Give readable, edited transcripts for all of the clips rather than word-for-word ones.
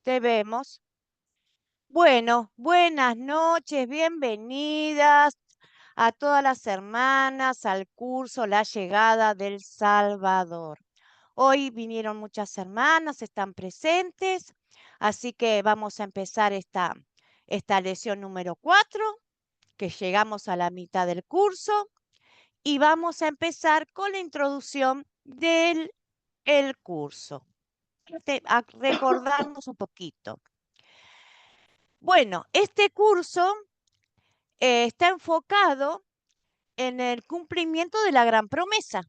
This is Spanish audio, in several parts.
te vemos. Bueno, buenas noches, bienvenidas a todas las hermanas al curso La Llegada del Salvador. Hoy vinieron muchas hermanas, están presentes, así que vamos a empezar esta lección número 4, que llegamos a la mitad del curso, y vamos a empezar con la introducción del el curso. A recordarnos un poquito. Bueno, este curso está enfocado en el cumplimiento de la gran promesa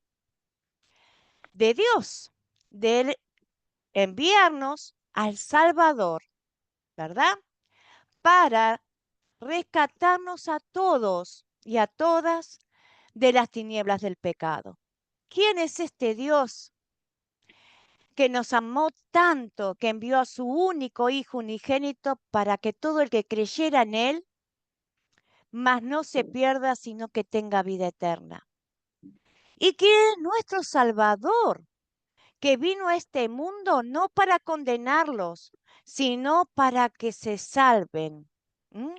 de Dios, de él enviarnos al Salvador, ¿verdad? Para rescatarnos a todos y a todas de las tinieblas del pecado. ¿Quién es este Dios que nos amó tanto, que envió a su único Hijo unigénito para que todo el que creyera en Él, mas no se pierda, sino que tenga vida eterna? Y que es nuestro Salvador, que vino a este mundo no para condenarlos, sino para que se salven. ¿Mm?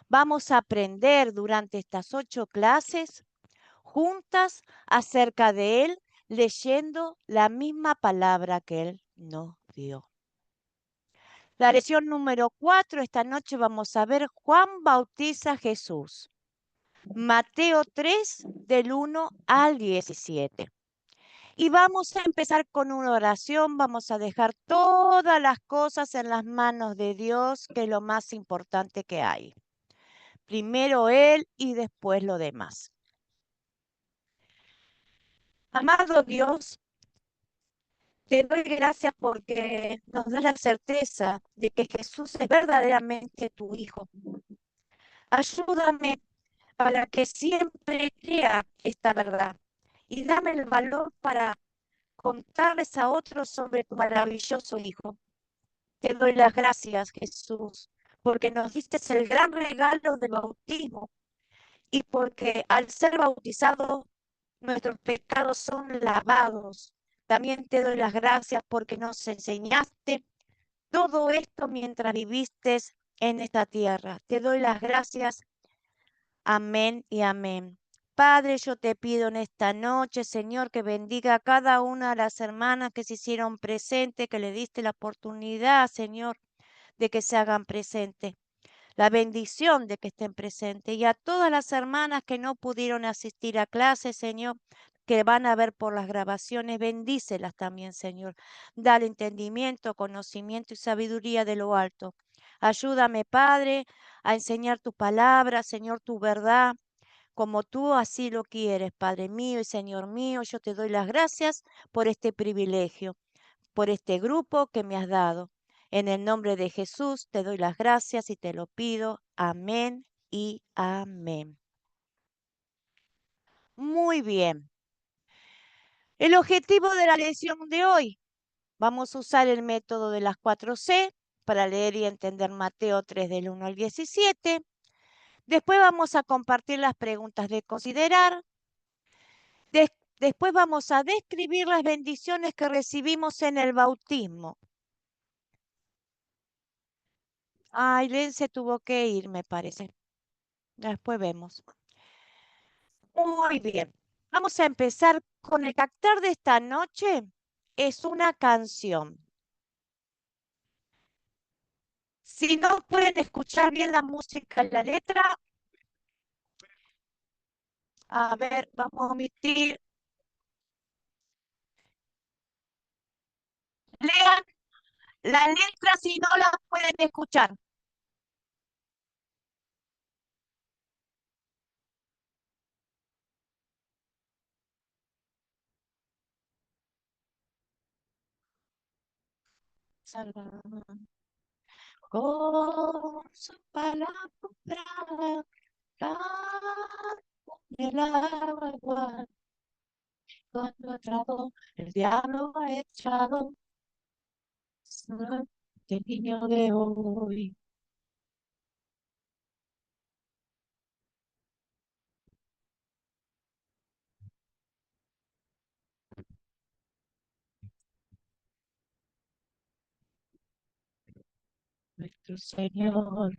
Vamos a aprender durante estas 8 clases juntas acerca de Él, leyendo la misma palabra que Él nos dio. La lección número 4, esta noche vamos a ver Juan bautiza a Jesús. Mateo 3, del 1 al 17. Y vamos a empezar con una oración, vamos a dejar todas las cosas en las manos de Dios, que es lo más importante que hay. Primero Él y después lo demás. Amado Dios, te doy gracias porque nos da la certeza de que Jesús es verdaderamente tu Hijo. Ayúdame para que siempre crea esta verdad y dame el valor para contarles a otros sobre tu maravilloso Hijo. Te doy las gracias, Jesús, porque nos diste el gran regalo del bautismo y porque al ser bautizados nuestros pecados son lavados. También te doy las gracias porque nos enseñaste todo esto mientras viviste en esta tierra. Te doy las gracias. Amén y amén. Padre, yo te pido en esta noche, Señor, que bendiga a cada una de las hermanas que se hicieron presentes, que le diste la oportunidad, Señor, de que se hagan presentes, la bendición de que estén presentes, y a todas las hermanas que no pudieron asistir a clases, Señor, que van a ver por las grabaciones, bendícelas también, Señor. Dale entendimiento, conocimiento y sabiduría de lo alto. Ayúdame, Padre, a enseñar tu palabra, Señor, tu verdad, como tú así lo quieres, Padre mío y Señor mío. Yo te doy las gracias por este privilegio, por este grupo que me has dado. En el nombre de Jesús te doy las gracias y te lo pido. Amén y amén. Muy bien. El objetivo de la lección de hoy. Vamos a usar el método de las 4C para leer y entender Mateo 3 del 1 al 17. Después vamos a compartir las preguntas de considerar. Después vamos a describir las bendiciones que recibimos en el bautismo. Ay, Len se tuvo que ir, me parece. Después vemos. Muy bien. Vamos a empezar con el cantar de esta noche. Es una canción. Si no pueden escuchar bien la música y la letra, a ver, vamos a omitir. Lean la letra si no la pueden escuchar. Salvador. Con su palabra, el agua, cuando atrapó, el diablo ha echado, el niño de hoy. nuestro Señor.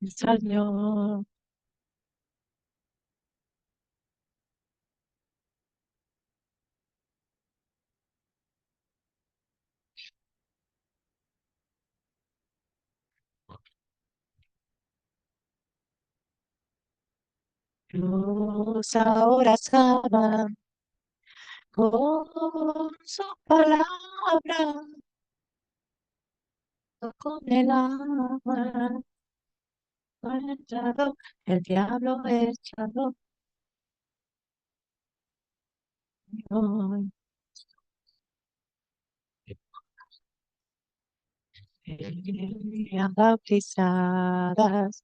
Señor, los abrazaba con su palabra, con el agua, con el diablo echado. Hoy, bautizadas.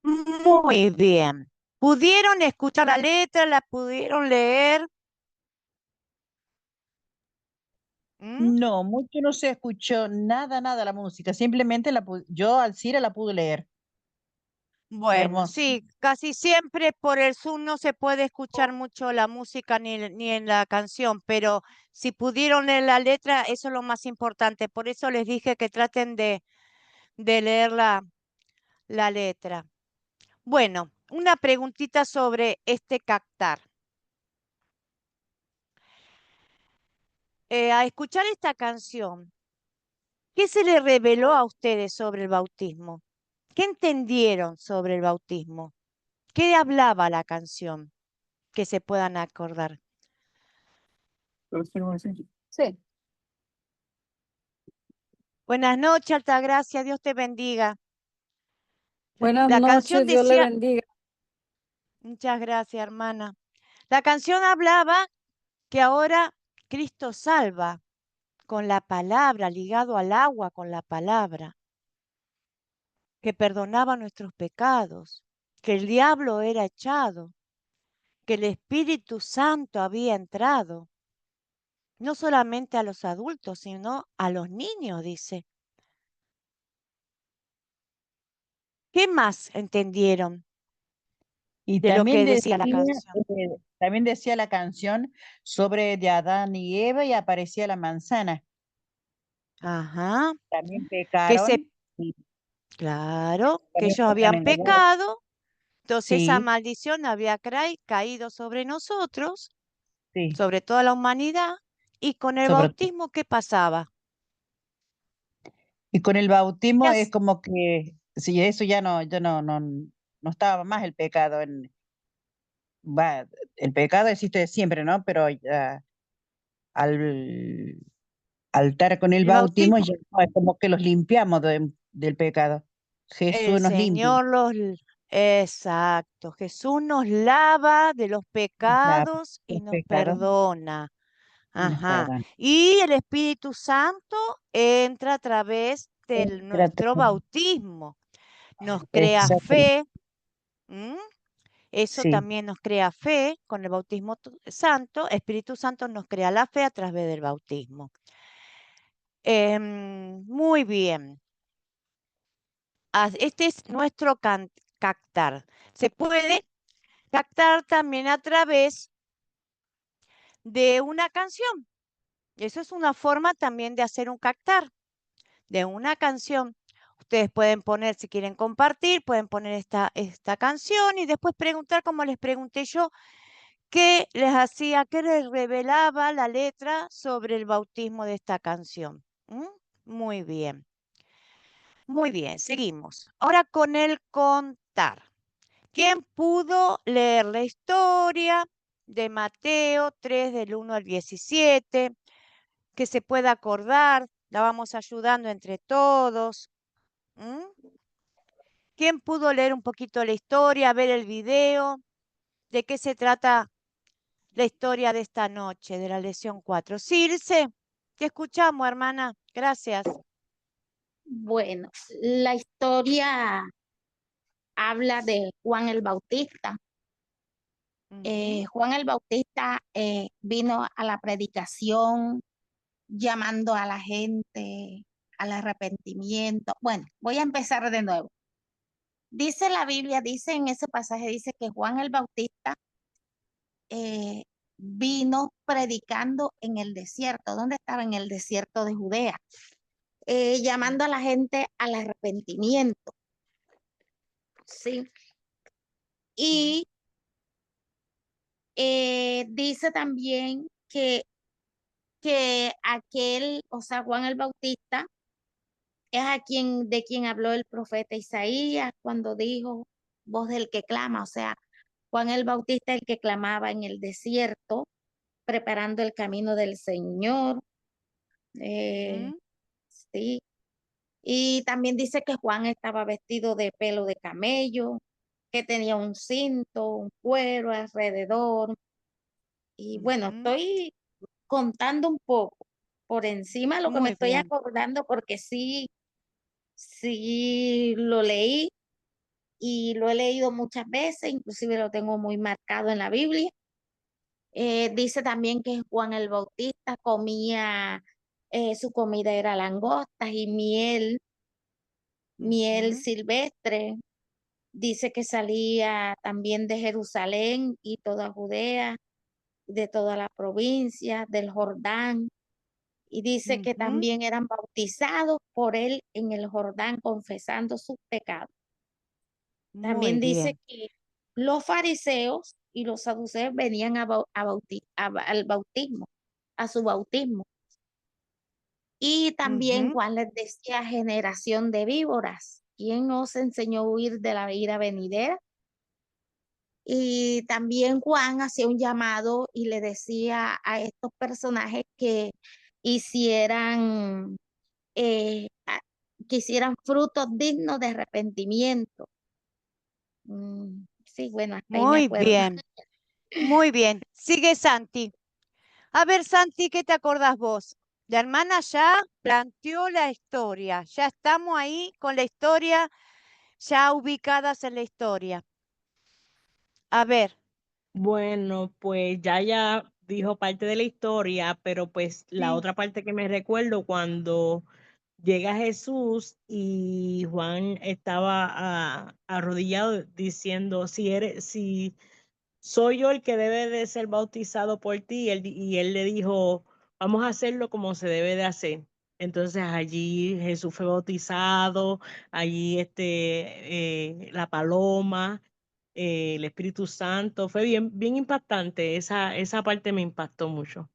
Muy bien. ¿Pudieron escuchar la letra? ¿La pudieron leer? ¿Mm? No, mucho no se escuchó nada, nada la música. Simplemente yo al Cira la pude leer. Bueno, Hermoso. sí, casi siempre por el Zoom no se puede escuchar mucho la música ni en la canción, pero si pudieron leer la letra, eso es lo más importante. Por eso les dije que traten de leer la letra. Bueno, una preguntita sobre este captar. A escuchar esta canción, ¿qué se les reveló a ustedes sobre el bautismo? ¿Qué entendieron sobre el bautismo? ¿Qué hablaba la canción? Que se puedan acordar. Sí. Buenas noches, Altagracia, Dios te bendiga. Buenas La canción noches, Dios le decía, bendiga. muchas gracias, hermana. La canción hablaba que ahora Cristo salva con la palabra, ligado al agua con la palabra, que perdonaba nuestros pecados, que el diablo era echado, que el Espíritu Santo había entrado, no solamente a los adultos, sino a los niños, dice. ¿Qué más entendieron Y de lo que decía la canción? también decía la canción sobre de Adán y Eva y aparecía la manzana. Ajá, También que se, pecaron y claro, que también ellos fueron habían engañados. pecado, entonces esa Sí, maldición había caído sobre nosotros, sí, sobre toda la humanidad, y con el sobre todo. bautismo, ¿qué pasaba? Y con el bautismo Ya es s- como que, si eso ya no estaba más el pecado va, el pecado existe siempre, ¿no? Pero ya al, al estar con el el bautismo bautismo, ya no, es como que los limpiamos del pecado. el Jesús nos limpia. Señor exacto, Jesús nos lava de los La- pecados y los nos pecados perdona. y nos Ajá. perdonan. Y el Espíritu Santo entra a través de nuestro bautismo, nos crea Exacto. fe. ¿M? Eso Sí. también nos crea fe con el bautismo santo. Espíritu Santo nos crea la fe a través del bautismo. Muy bien. Este es nuestro captar. Se puede captar también a través de una canción. Eso es una forma también de hacer un captar, de una canción. Ustedes pueden poner, si quieren compartir, pueden poner esta canción y después preguntar, como les pregunté yo, qué les hacía, qué les revelaba la letra sobre el bautismo de esta canción. ¿Mm? Muy bien, muy bien, seguimos. Ahora con el contar. ¿Quién pudo leer la historia de Mateo 3 del 1 al 17, que se pueda acordar, la vamos ayudando entre todos. ¿Quién pudo leer un poquito la historia, ver el video? ¿De qué se trata la historia de esta noche, de la lección 4? Circe, te escuchamos, hermana. Gracias. Bueno, la historia habla de Juan el Bautista. Juan el Bautista vino a la predicación llamando a la gente al arrepentimiento. Bueno, voy a empezar de nuevo. Dice la Biblia, dice en ese pasaje, dice que Juan el Bautista vino predicando en el desierto. ¿Dónde estaba? En el desierto de Judea. Llamando a la gente al arrepentimiento. Sí. Y dice también que aquel, o sea, Juan el Bautista, es de quien habló el profeta Isaías cuando dijo, voz del que clama, o sea, Juan el Bautista el que clamaba en el desierto, preparando el camino del Señor. Sí. Y también dice que Juan estaba vestido de pelo de camello, que tenía un cinto, un cuero alrededor. Y bueno, estoy contando un poco por encima lo que me Muy estoy bien. acordando porque sí lo leí y lo he leído muchas veces, inclusive lo tengo muy marcado en la Biblia. Dice también que Juan el Bautista comía, su comida era langostas y miel silvestre. Dice que salía también de Jerusalén y toda Judea, de toda la provincia, del Jordán. Y dice que también eran bautizados por él en el Jordán confesando sus pecados. Muy También dice bien. que los fariseos y los saduceos venían al bautismo, a su bautismo. Y también Juan les decía generación de víboras. ¿Quién os enseñó a huir de la ira venidera? Y también Juan hacía un llamado y le decía a estos personajes que hicieran, que hicieran frutos dignos de arrepentimiento. Sí, bueno, hasta ahí me Muy acuerdo. bien. Muy bien. Sigue Santi. A ver, Santi, ¿qué te acordás vos? La hermana ya planteó la historia. Ya estamos ahí con la historia, ya ubicadas en la historia. A ver. Bueno, pues ya dijo parte de la historia, pero pues la Sí. otra parte que me recuerdo cuando llega Jesús y Juan estaba arrodillado diciendo, si soy yo el que debe de ser bautizado por ti, y él le dijo, vamos a hacerlo como se debe de hacer. Entonces allí Jesús fue bautizado, allí la paloma, el Espíritu Santo, fue bien impactante, esa parte me impactó mucho.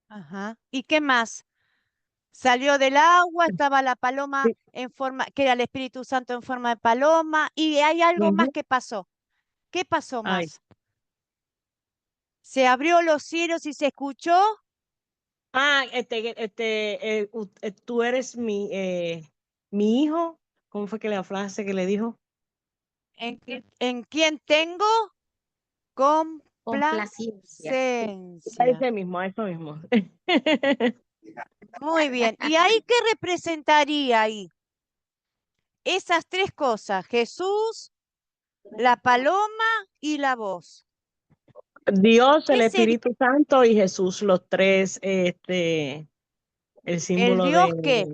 Ajá. ¿Y qué más? Salió del agua, estaba la paloma Sí. en forma, que era el Espíritu Santo en forma de paloma, y hay algo más Ujú. que pasó. ¿Qué pasó Ay. más? Se abrió los cielos y se escuchó. Tú eres mi hijo. ¿Cómo fue que la frase que le dijo? ¿En quién tengo Complacencia. complacencia? A eso mismo. Muy bien. ¿Y ahí qué representaría ahí? Esas tres cosas, Jesús, la paloma y la voz. Dios, el ¿Qué sería? Espíritu Santo y Jesús, los tres, el ¿El símbolo Dios de qué?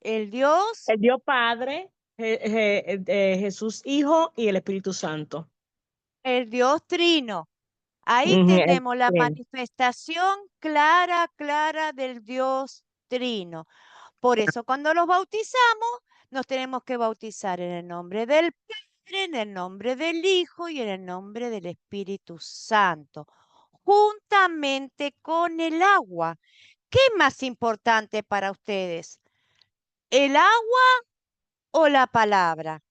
¿El Dios? el Dios Padre, Jesús Hijo y el Espíritu Santo. El Dios Trino. Ahí Ujú, tenemos la manifestación clara, clara del Dios Trino. Por eso cuando los bautizamos, nos tenemos que bautizar en el nombre del Padre, en el nombre del Hijo y en el nombre del Espíritu Santo, juntamente con el agua. ¿Qué es más importante para ustedes? ¿El agua o la palabra?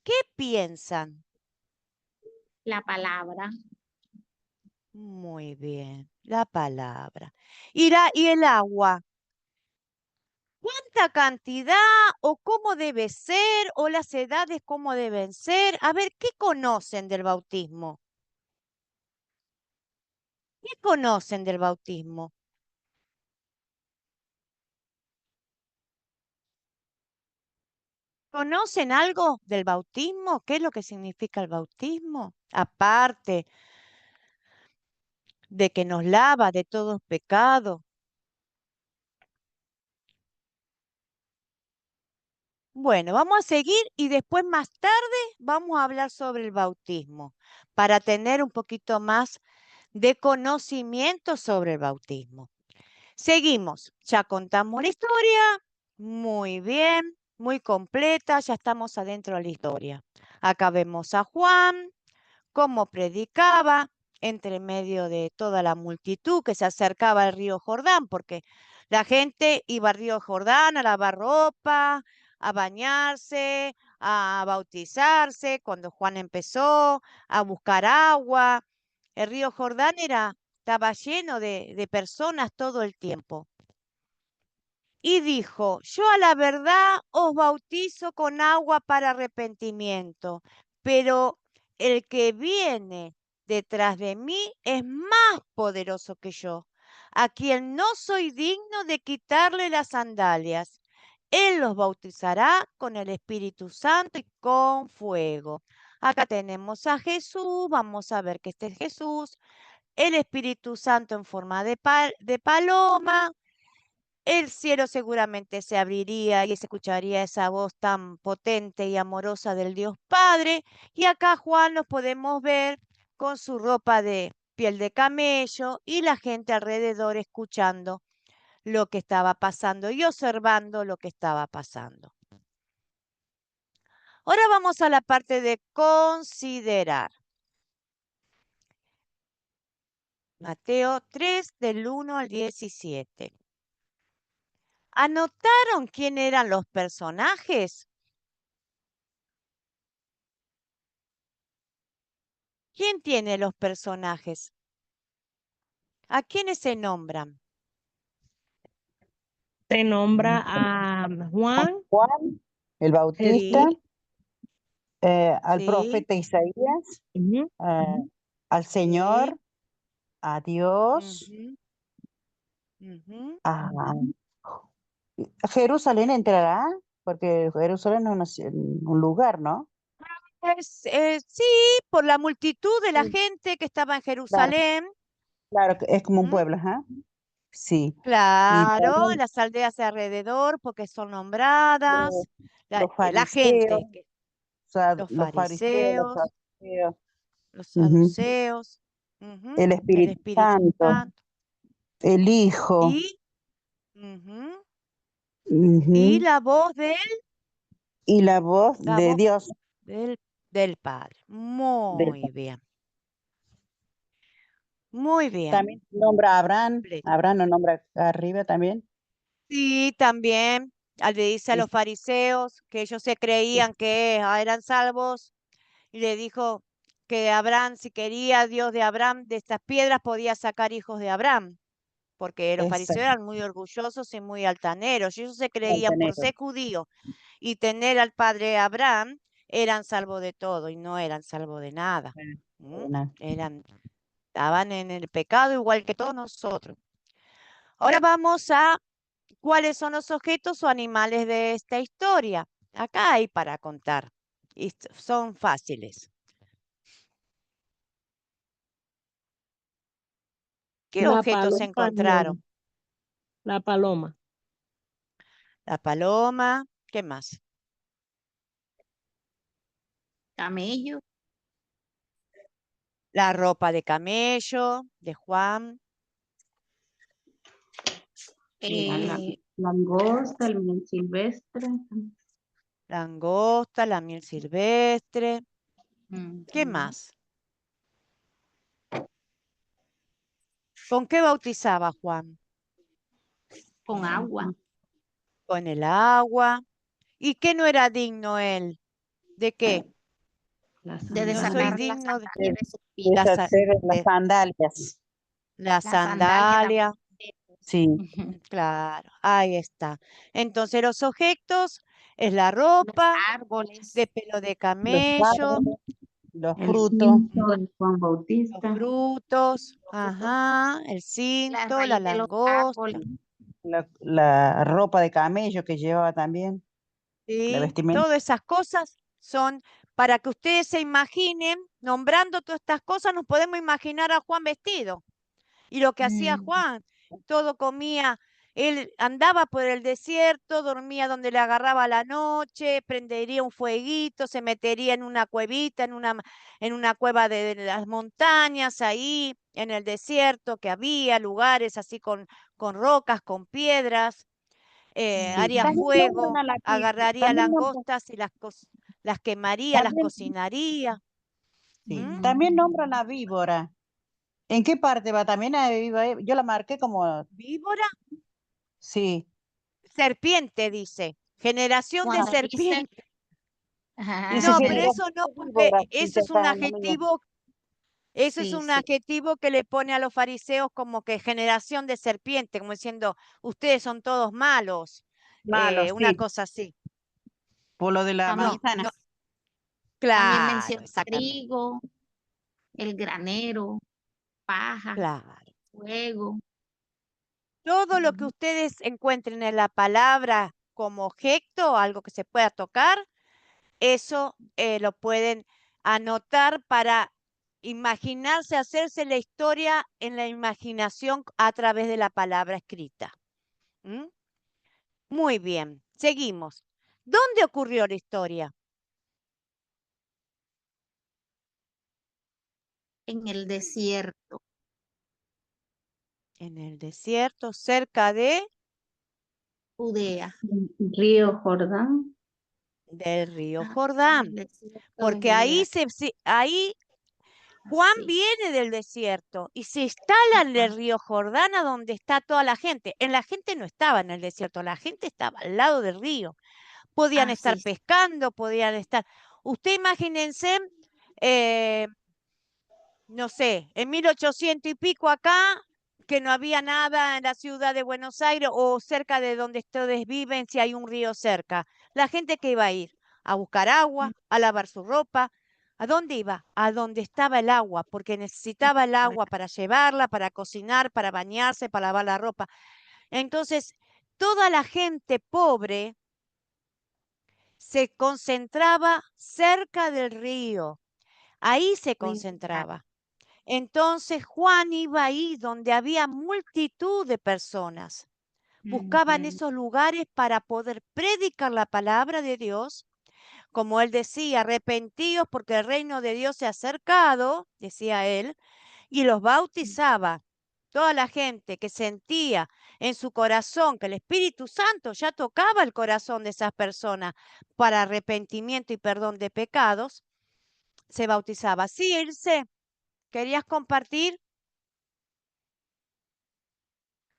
¿Qué piensan? La palabra. Muy bien, la palabra. Y el agua. ¿Cuánta cantidad o cómo debe ser o las edades cómo deben ser? A ver, ¿qué conocen del bautismo? ¿Qué conocen del bautismo? ¿Conocen algo del bautismo? ¿Qué es lo que significa el bautismo? Aparte de que nos lava de todos pecados. Bueno, vamos a seguir y después más tarde vamos a hablar sobre el bautismo para tener un poquito más de conocimiento sobre el bautismo. Seguimos, ya contamos la historia, muy bien, muy completa, ya estamos adentro de la historia. Acá vemos a Juan, cómo predicaba entre medio de toda la multitud que se acercaba al río Jordán, porque la gente iba al río Jordán a lavar ropa, a bañarse, a bautizarse, cuando Juan empezó a buscar agua. El río Jordán estaba lleno de personas todo el tiempo. Y dijo, yo a la verdad os bautizo con agua para arrepentimiento, pero el que viene detrás de mí es más poderoso que yo, a quien no soy digno de quitarle las sandalias. Él los bautizará con el Espíritu Santo y con fuego. Acá tenemos a Jesús, vamos a ver que este es Jesús, el Espíritu Santo en forma de paloma. El cielo seguramente se abriría y se escucharía esa voz tan potente y amorosa del Dios Padre. Y acá Juan nos podemos ver con su ropa de piel de camello y la gente alrededor escuchando lo que estaba pasando y observando lo que estaba pasando. Ahora vamos a la parte de considerar. Mateo 3 del 1 al 17. ¿Anotaron quién eran los personajes? ¿Quién tiene los personajes? ¿A quiénes se nombran? Se nombra a Juan, Juan, el Bautista, sí, al Sí, profeta Isaías, ujú, al sí. Señor, a Dios, Ujú, ujú. a Jerusalén entrará, porque Jerusalén es un lugar, ¿no? Sí, por la multitud de la Sí, gente que estaba en claro, Jerusalén. claro, que es como un Ujú. pueblo, ajá. Sí. Y Claro, también las aldeas de alrededor, porque son los, nombradas. los La fariseos, gente, o los los fariseos, los fariseos, saduceos, los ujú, saduceos, ujú, el el Espíritu Espíritu Santo, Santo. el Hijo, Y, ujú, y ujú, y la voz la de voz Dios. del, del Padre. del- Muy bien, muy bien. También nombra a Abraham, Completo. Abraham lo nombra arriba también. Sí, también le dice a Es- los fariseos que ellos se es- creían que eran salvos y le dijo que Abraham, si quería Dios de Abraham, de estas piedras podía sacar hijos de Abraham, porque los fariseos Exacto, eran muy orgullosos y muy altaneros. Y ellos se creían por altanero. ser judíos y tener al padre Abraham, eran salvos de todo y no eran salvos de nada. ¿Mm? Una- Estaban en el pecado igual que todos nosotros. Ahora vamos a cuáles son los objetos o animales de esta historia. Acá hay para contar y son fáciles. ¿Qué la objetos se paloma, encontraron? la paloma, La paloma, ¿qué más? Camello, La ropa de camello de Juan, Langosta, el miel silvestre. langosta, la miel silvestre. ¿Qué Ujú. más? ¿Con qué bautizaba Juan? con agua, Con el agua. ¿Y qué no era digno él? ¿De qué? Las de No sandalias. soy desatar las digno de sandalias de sus pies. las, sa- Deshacer las de sandalias. la La sandalia sandalia. también. Sí, Claro, ahí está. Entonces los objetos es la Los ropa árboles, de pelo de los camello, árboles, los El frutos, cinto de Juan los Bautista. frutos, los frutos, ajá, el la cinto, la raíz de los langosta, árboles. la ropa de camello que llevaba también, la ¿sí? vestimenta. Todas esas cosas son para que ustedes se imaginen, nombrando todas estas cosas, nos podemos imaginar a Juan vestido. Y lo que hacía Mm, Juan, todo comía, él andaba por el desierto, dormía donde le agarraba la noche, prendería un fueguito, se metería en una cuevita, en una cueva de las montañas, ahí en el desierto, que había lugares así con rocas, con piedras, Sí. haría También nombran fuego, a la agarraría langostas y las quemaría, las también, cocinaría. sí, ¿M? también nombran a víbora. ¿En qué parte va? También a víbora. Yo la marqué como, Víbora, sí. serpiente, dice, generación de Cuando dice, serpiente. Dice No, pero eso generación no, de porque víboras, dice acá en la mía. eso es sí, un sí, adjetivo que le pone a los fariseos como que generación de serpiente, como diciendo, ustedes son todos malos, Malos, una sí, cosa así. por lo de la también, No, manzana. no, también claro, menciona exactamente, trigo, el granero, paja, claro. fuego. Todo lo que Ujú. ustedes encuentren en la palabra como objeto, algo que se pueda tocar, eso lo pueden anotar para imaginarse, hacerse la historia en la imaginación a través de la palabra escrita. ¿Mm? Muy bien, seguimos. ¿Dónde ocurrió la historia? En el desierto, En el desierto, cerca Judea, Río Jordán. del río en el Jordán, desierto de porque ahí Judea, ahí Juan así. viene del desierto y se instala en el Ajá, río Jordán, a donde está toda la gente. La gente no estaba en el desierto, la gente estaba al lado del río. Podían estar así. pescando, podían estar. Usted imagínense, eh, no sé, en 1800 y pico acá, que no había nada en la ciudad de Buenos Aires o cerca de donde ustedes viven, si hay un río cerca. La gente que iba a ir a buscar agua, a lavar su ropa. ¿A dónde iba? A donde estaba el agua, porque necesitaba el agua para llevarla, para cocinar, para bañarse, para lavar la ropa. Entonces, toda la gente pobre se concentraba cerca del río. Ahí se Río Jordán. concentraba. Entonces Juan iba ahí donde había multitud de personas. Buscaban Ujú. esos lugares para poder predicar la palabra de Dios. Como él decía, arrepentíos porque el reino de Dios se ha acercado, decía él, y los bautizaba. Toda la gente que sentía en su corazón que el Espíritu Santo ya tocaba el corazón de esas personas para arrepentimiento y perdón de pecados, se bautizaba. Sí, Ilse, ¿querías compartir?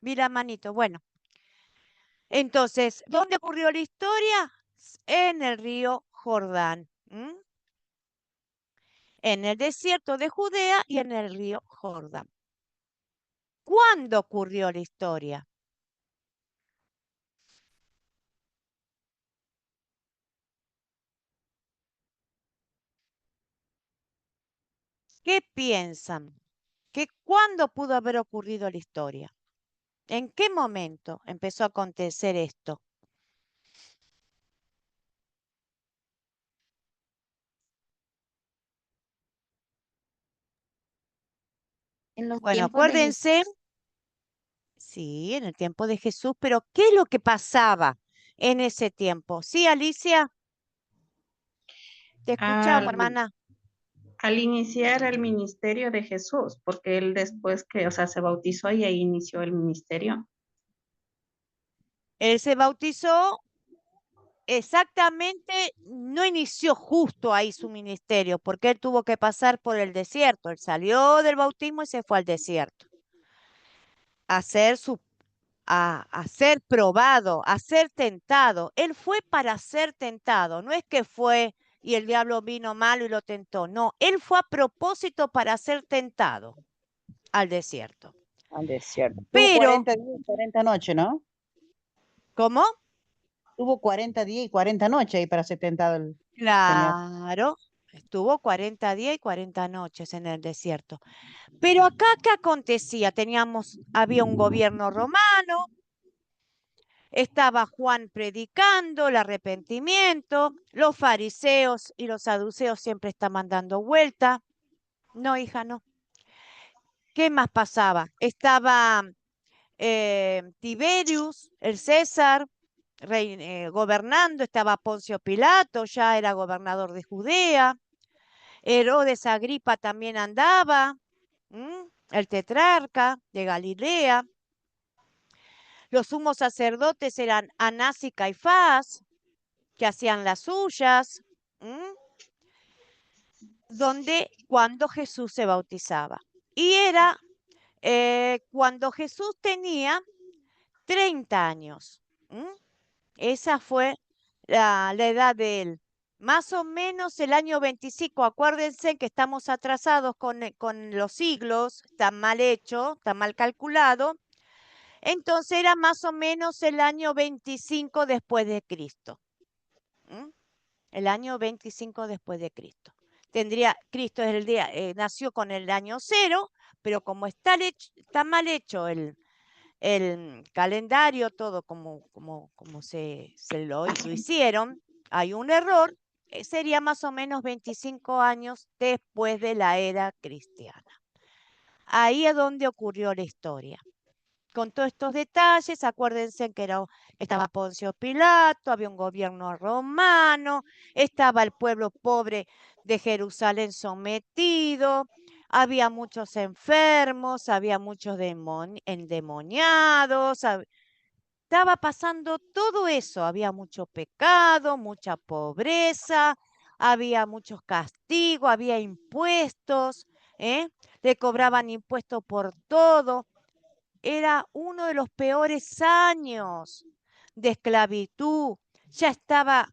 Vi la manito. Bueno, entonces, ¿dónde ocurrió la historia? En el río Jordán. En el desierto de Judea y en el río Jordán. ¿Cuándo ocurrió la historia? ¿Qué piensan? ¿Cuándo pudo haber ocurrido la historia? ¿En qué momento empezó a acontecer esto? En los Bueno, tiempos de acuérdense, Jesús, sí, en el tiempo de Jesús, pero ¿qué es lo que pasaba en ese tiempo? Sí, Alicia, te escuchamos, Al, hermana. al iniciar el ministerio de Jesús, porque él después que, o sea, se bautizó y ahí inició el ministerio. Él se bautizó exactamente, no inició justo ahí su ministerio, porque él tuvo que pasar por el desierto. Él salió del bautismo y se fue al desierto a hacer a ser probado, a ser tentado. Él fue para ser tentado, no es que fue y el diablo vino malo y lo tentó. No, él fue a propósito para ser tentado al desierto. Al desierto. Tuvo Pero, 40 días y 40 noches, ¿no? ¿cómo? Tuvo 40 días y 40 noches ahí para ser tentado el Señor. Claro, estuvo 40 días y 40 noches en el desierto. Pero acá, ¿qué acontecía? Había un gobierno romano, estaba Juan predicando el arrepentimiento, los fariseos y los saduceos siempre estaban dando vuelta. No, hija, no. ¿Qué más pasaba? Estaba Tiberius, el César, gobernando, estaba Poncio Pilato, ya era gobernador de Judea, Herodes Agripa también andaba, el tetrarca de Galilea. Los sumos sacerdotes eran Anás y Caifás, que hacían las suyas, cuando Jesús se bautizaba. Y era cuando Jesús tenía 30 años. Esa fue la edad de él. Más o menos el año 25. Acuérdense que estamos atrasados con los siglos, está mal hecho, está mal calculado. Entonces era más o menos el año 25 después de Cristo. El año 25 después de Cristo. Cristo es nació con el año 0, pero como está mal hecho el calendario, todo como se lo hicieron, hay un error, sería más o menos 25 años después de la era cristiana. Ahí es donde ocurrió la historia. Con todos estos detalles, acuérdense que estaba Poncio Pilato, había un gobierno romano, estaba el pueblo pobre de Jerusalén sometido, había muchos enfermos, había muchos endemoniados, estaba pasando todo eso, había mucho pecado, mucha pobreza, había muchos castigos, había impuestos, le cobraban impuestos por todo. Era uno de los peores años de esclavitud. Ya estaba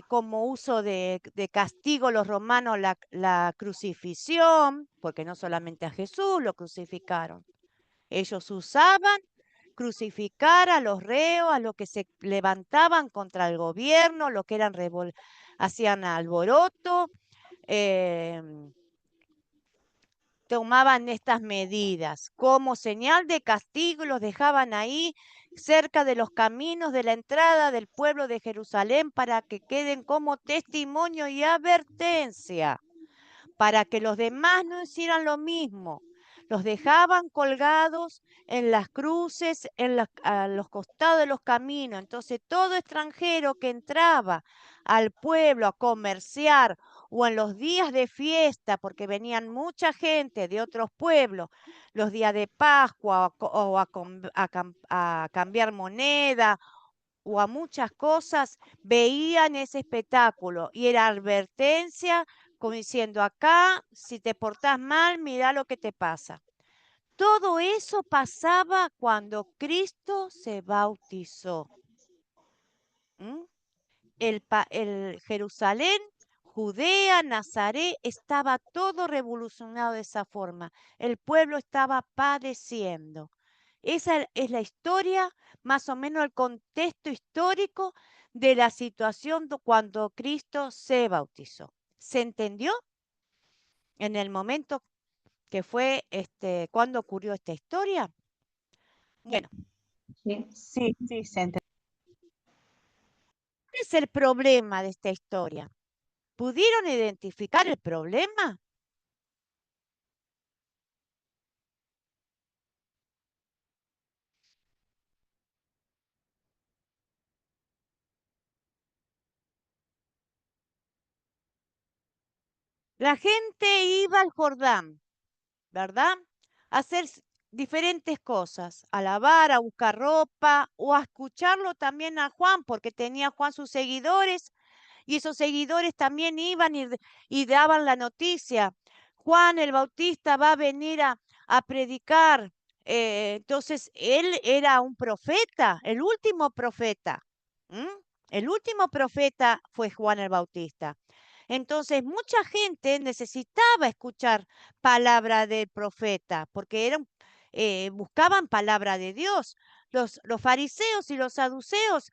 como uso de castigo los romanos la crucifixión, porque no solamente a Jesús lo crucificaron. Ellos usaban crucificar a los reos, a los que se levantaban contra el gobierno, los que hacían alboroto, tomaban estas medidas como señal de castigo y los dejaban ahí cerca de los caminos de la entrada del pueblo de Jerusalén para que queden como testimonio y advertencia, para que los demás no hicieran lo mismo. Los dejaban colgados en las cruces, a los costados de los caminos. Entonces todo extranjero que entraba al pueblo a comerciar o en los días de fiesta, porque venían mucha gente de otros pueblos, los días de Pascua o a cambiar moneda o a muchas cosas, veían ese espectáculo y era advertencia como diciendo, acá, si te portás mal, mira lo que te pasa. Todo eso pasaba cuando Cristo se bautizó. El Jerusalén, Judea, Nazaret, estaba todo revolucionado de esa forma. El pueblo estaba padeciendo. Esa es la historia, más o menos el contexto histórico de la situación cuando Cristo se bautizó. ¿Se entendió? En el momento que fue, cuando ocurrió esta historia. Bueno, Sí. Sí, sí, se entendió. ¿cuál es el problema de esta historia? ¿Pudieron identificar el problema? La gente iba al Jordán, ¿verdad? A hacer diferentes cosas, a lavar, a buscar ropa o a escucharlo también a Juan, porque tenía Juan sus seguidores y esos seguidores también iban y daban la noticia. Juan el Bautista va a venir a predicar. Entonces, él era un profeta, el último profeta. El último profeta fue Juan el Bautista. Entonces, mucha gente necesitaba escuchar palabra del profeta, porque buscaban palabra de Dios. Los fariseos y los saduceos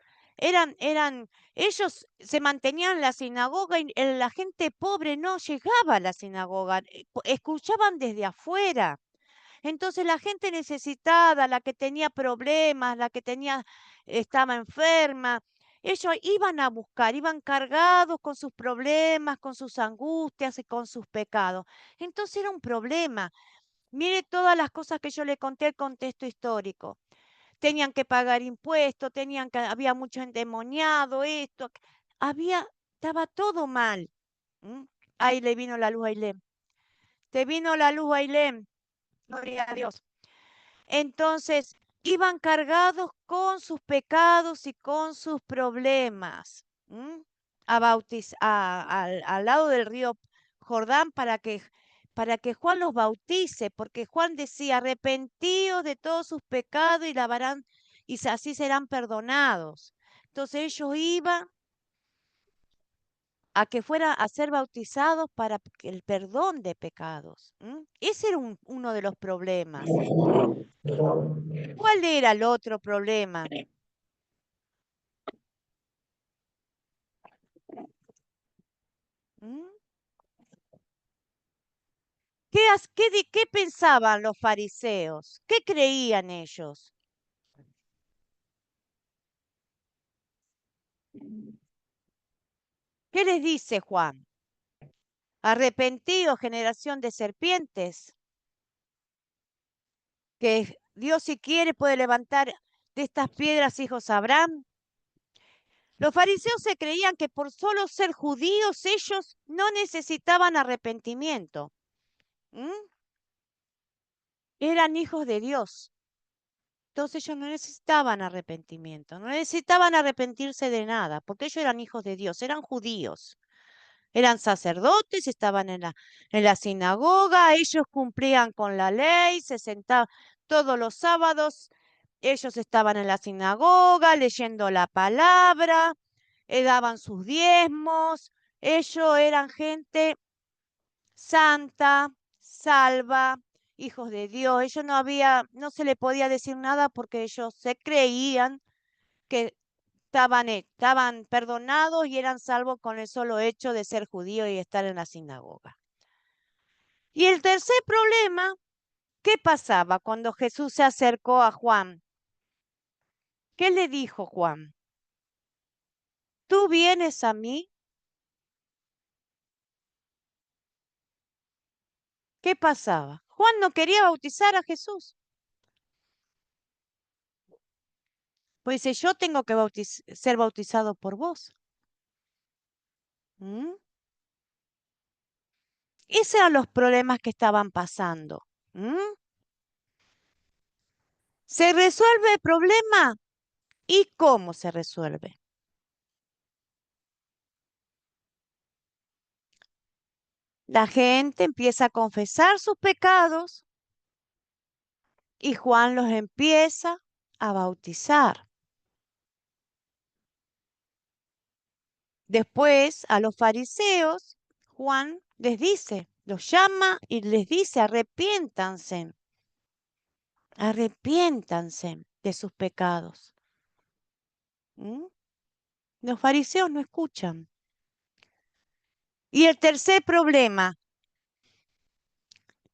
ellos se mantenían en la sinagoga y la gente pobre no llegaba a la sinagoga, escuchaban desde afuera. Entonces la gente necesitada, la que tenía problemas, estaba enferma, ellos iban a buscar, iban cargados con sus problemas, con sus angustias y con sus pecados. Entonces era un problema. Mire todas las cosas que yo le conté, el contexto histórico. Tenían que pagar impuestos, había mucho endemoniado, estaba todo mal. ¿Mm? Ahí le vino la luz a Ailén. Te vino la luz a Ailén. Gloria a Dios. Entonces, iban cargados con sus pecados y con sus problemas, al lado del río Jordán para que Juan los bautice, porque Juan decía, arrepentíos de todos sus pecados y lavarán, y así serán perdonados. Entonces ellos iban a que fuera a ser bautizados para el perdón de pecados. Ese era uno de los problemas. ¿Cuál era el otro problema? ¿Mm? ¿Qué pensaban los fariseos? ¿Qué creían ellos? ¿Qué les dice Juan? Arrepentidos, generación de serpientes, que Dios si quiere puede levantar de estas piedras hijos a Abraham. Los fariseos se creían que por solo ser judíos ellos no necesitaban arrepentimiento. Eran hijos de Dios. Entonces ellos no necesitaban arrepentimiento, no necesitaban arrepentirse de nada, porque ellos eran hijos de Dios, eran judíos, eran sacerdotes, estaban en la sinagoga, ellos cumplían con la ley, se sentaban todos los sábados, ellos estaban en la sinagoga leyendo la palabra, daban sus diezmos, ellos eran gente santa, salva, hijos de Dios. Ellos no se le podía decir nada porque ellos se creían que estaban perdonados y eran salvos con el solo hecho de ser judíos y estar en la sinagoga. Y el tercer problema, ¿qué pasaba cuando Jesús se acercó a Juan? ¿Qué le dijo Juan? ¿Tú vienes a mí? ¿Qué pasaba? Juan no quería bautizar a Jesús. Pues dice, yo tengo que ser bautizado por vos. ¿Mm? Esos eran los problemas que estaban pasando. ¿Se resuelve el problema? ¿Y cómo se resuelve? La gente empieza a confesar sus pecados y Juan los empieza a bautizar. Después a los fariseos, Juan los llama y les dice, arrepiéntanse de sus pecados. Los fariseos no escuchan. Y el tercer problema,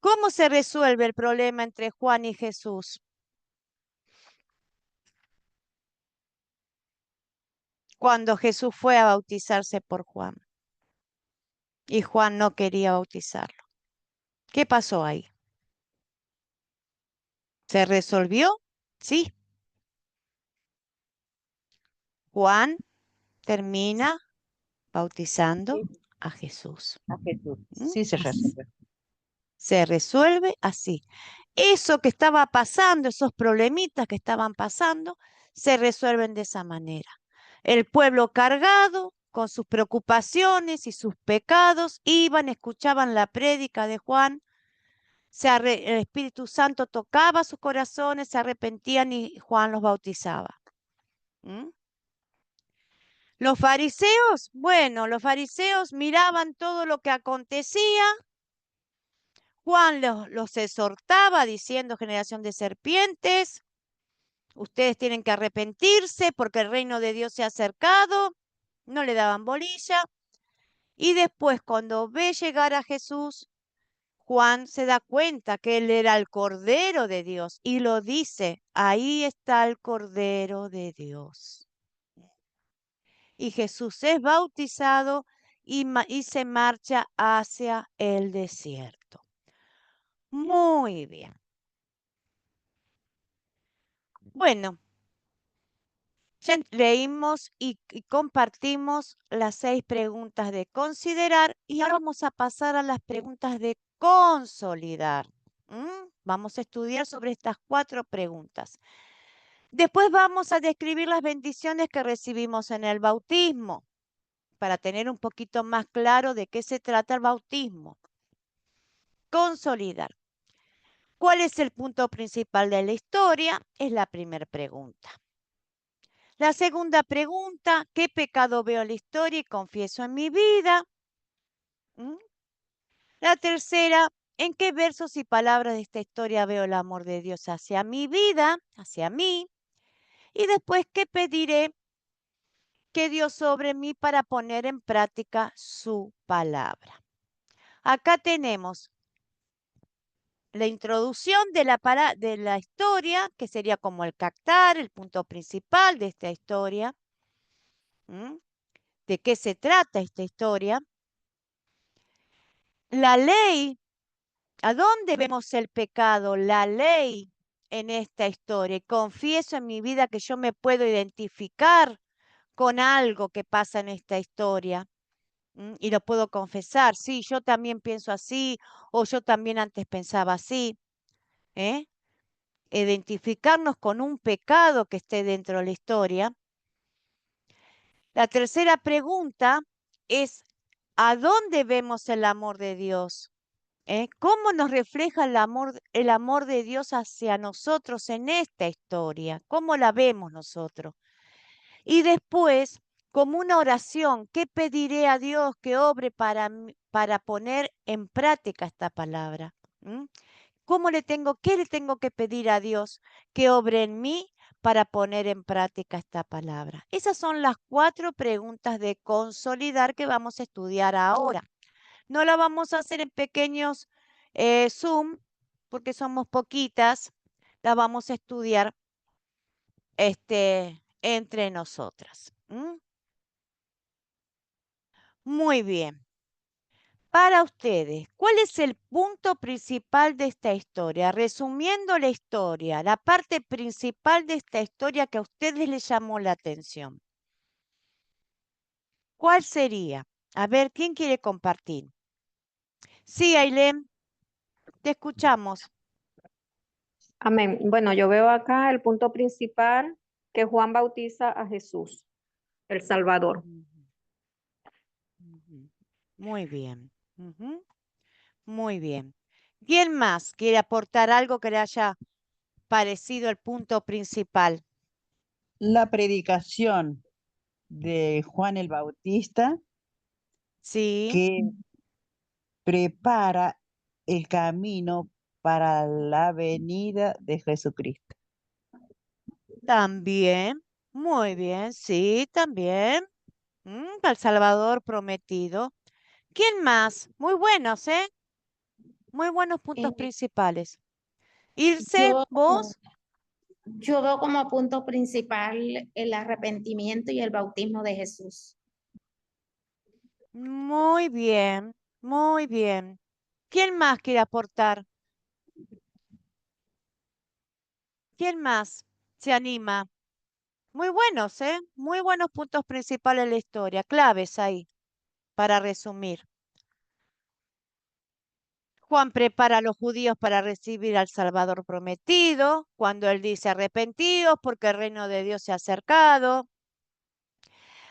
¿cómo se resuelve el problema entre Juan y Jesús? Cuando Jesús fue a bautizarse por Juan y Juan no quería bautizarlo. ¿Qué pasó ahí? ¿Se resolvió? Sí. Juan termina bautizando a Jesús. A Jesús. ¿Mm? Sí, se resuelve. Se resuelve así. Eso que estaba pasando, esos problemitas que estaban pasando, se resuelven de esa manera. El pueblo cargado con sus preocupaciones y sus pecados, iban, escuchaban la prédica de Juan, el Espíritu Santo tocaba sus corazones, se arrepentían y Juan los bautizaba. Los fariseos, bueno, los fariseos miraban todo lo que acontecía. Juan los exhortaba diciendo, generación de serpientes, ustedes tienen que arrepentirse porque el reino de Dios se ha acercado. No le daban bolilla. Y después, cuando ve llegar a Jesús, Juan se da cuenta que él era el Cordero de Dios y lo dice, ahí está el Cordero de Dios. Y Jesús es bautizado y se marcha hacia el desierto. Muy bien. Bueno, ya leímos y compartimos las 6 preguntas de considerar y ahora vamos a pasar a las preguntas de consolidar. Vamos a estudiar sobre estas 4 preguntas. Después vamos a describir las bendiciones que recibimos en el bautismo para tener un poquito más claro de qué se trata el bautismo. Consolidar. ¿Cuál es el punto principal de la historia? Es la primera pregunta. La segunda pregunta, ¿qué pecado veo en la historia y confieso en mi vida? La tercera, ¿en qué versos y palabras de esta historia veo el amor de Dios hacia mi vida, hacia mí? Y después, ¿qué pediré que Dios sobre mí para poner en práctica su palabra? Acá tenemos la introducción de la historia, que sería como el captar, el punto principal de esta historia. ¿De qué se trata esta historia? La ley, ¿a dónde vemos el pecado? La ley en esta historia. Y confieso en mi vida que yo me puedo identificar con algo que pasa en esta historia. Y lo puedo confesar, sí, yo también pienso así, o yo también antes pensaba así. Identificarnos con un pecado que esté dentro de la historia. La tercera pregunta es, ¿a dónde vemos el amor de Dios? ¿Cómo nos refleja el amor de Dios hacia nosotros en esta historia? ¿Cómo la vemos nosotros? Y después, como una oración, ¿qué pediré a Dios que obre para poner en práctica esta palabra? ¿Qué le tengo que pedir a Dios que obre en mí para poner en práctica esta palabra? Esas son las 4 preguntas de consolidar que vamos a estudiar ahora. No la vamos a hacer en pequeños Zoom porque somos poquitas. La vamos a estudiar entre nosotras. Muy bien. Para ustedes, ¿cuál es el punto principal de esta historia? Resumiendo la historia, la parte principal de esta historia que a ustedes les llamó la atención. ¿Cuál sería? A ver, ¿quién quiere compartir? Sí, Ailén, te escuchamos. Amén. Bueno, yo veo acá el punto principal que Juan bautiza a Jesús, el Salvador. Muy bien. Muy bien. ¿Quién más quiere aportar algo que le haya parecido el punto principal? La predicación de Juan el Bautista Sí, que prepara el camino para la venida de Jesucristo. también. Muy bien, sí, también. Al Salvador prometido. ¿Quién más? Muy buenos, ¿eh? Muy buenos puntos Eh, principales. Irse, yo, vos. yo veo como punto principal el arrepentimiento y el bautismo de Jesús. Muy bien, muy bien. ¿Quién más quiere aportar? ¿Quién más se anima? Muy buenos, ¿eh? Muy buenos puntos principales de la historia, claves ahí, para resumir. Juan prepara a los judíos para recibir al Salvador prometido, cuando él dice arrepentidos porque el reino de Dios se ha acercado.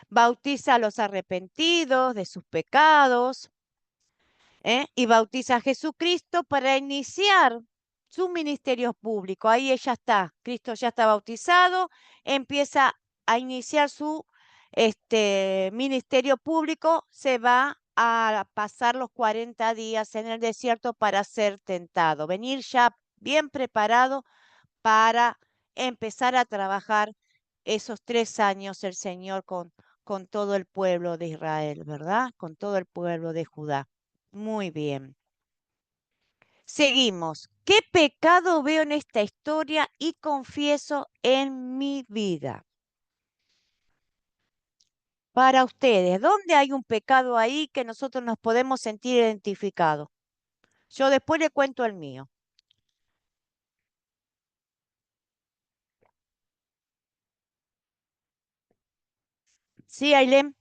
Bautiza a los arrepentidos de sus pecados, y bautiza a Jesucristo para iniciar su ministerio público. Ahí ella está, Cristo ya está bautizado, empieza a iniciar su ministerio público, se va a pasar los 40 días en el desierto para ser tentado, venir ya bien preparado para empezar a trabajar esos 3 años el Señor con todo el pueblo de Israel, ¿verdad? Con todo el pueblo de Judá. Muy bien. Seguimos. ¿Qué pecado veo en esta historia y confieso en mi vida? Para ustedes, ¿dónde hay un pecado ahí que nosotros nos podemos sentir identificados? Yo después le cuento el mío. ¿Sí, Ailén?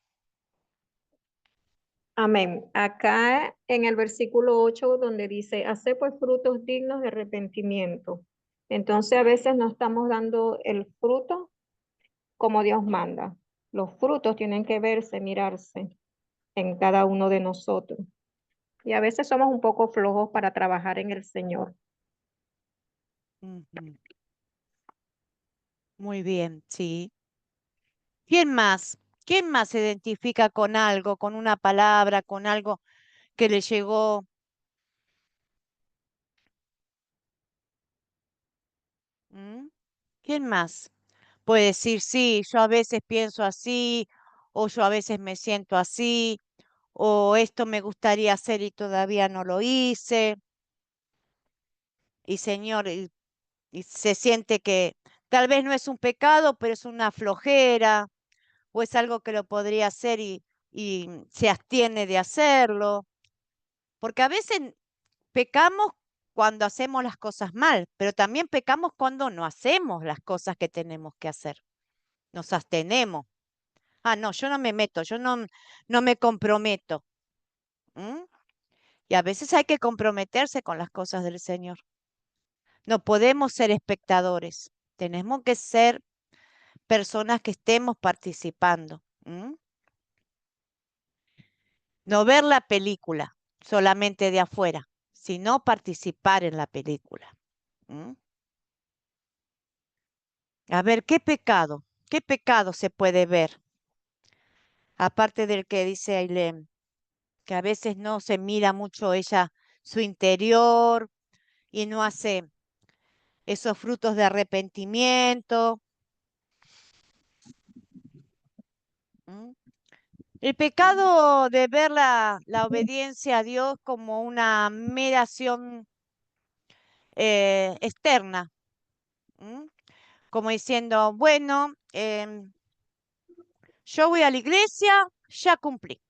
Amén. Acá en el versículo 8, donde dice, hace pues frutos dignos de arrepentimiento. Entonces a veces no estamos dando el fruto como Dios manda. Los frutos tienen que verse, mirarse en cada uno de nosotros. Y a veces somos un poco flojos para trabajar en el Señor. Ujú. Muy bien, sí. ¿Quién más? ¿Quién más se identifica con algo, con una palabra, con algo que le llegó? ¿Mm? ¿Quién más? Puede decir, sí, yo a veces pienso así, o yo a veces me siento así, o esto me gustaría hacer y todavía no lo hice. Y Señor, y se siente que tal vez no es un pecado, pero es una flojera, o es algo que lo podría hacer y se abstiene de hacerlo. Porque a veces pecamos cuando hacemos las cosas mal, pero también pecamos cuando no hacemos las cosas que tenemos que hacer. Nos abstenemos. Ah, no, yo no me meto, yo no me comprometo. ¿Mm? Y a veces hay que comprometerse con las cosas del Señor. No podemos ser espectadores. Tenemos que ser personas que estemos participando. ¿Mm? No ver la película solamente de afuera, sino participar en la película. ¿Mm? A ver, qué pecado se puede ver? Aparte del que dice Ailén, que a veces no se mira mucho ella su interior y no hace esos frutos de arrepentimiento. ¿Mm? El pecado de ver la obediencia a Dios como una mera acción externa. ¿Mm? Como diciendo, bueno, yo voy a la iglesia, ya cumplí.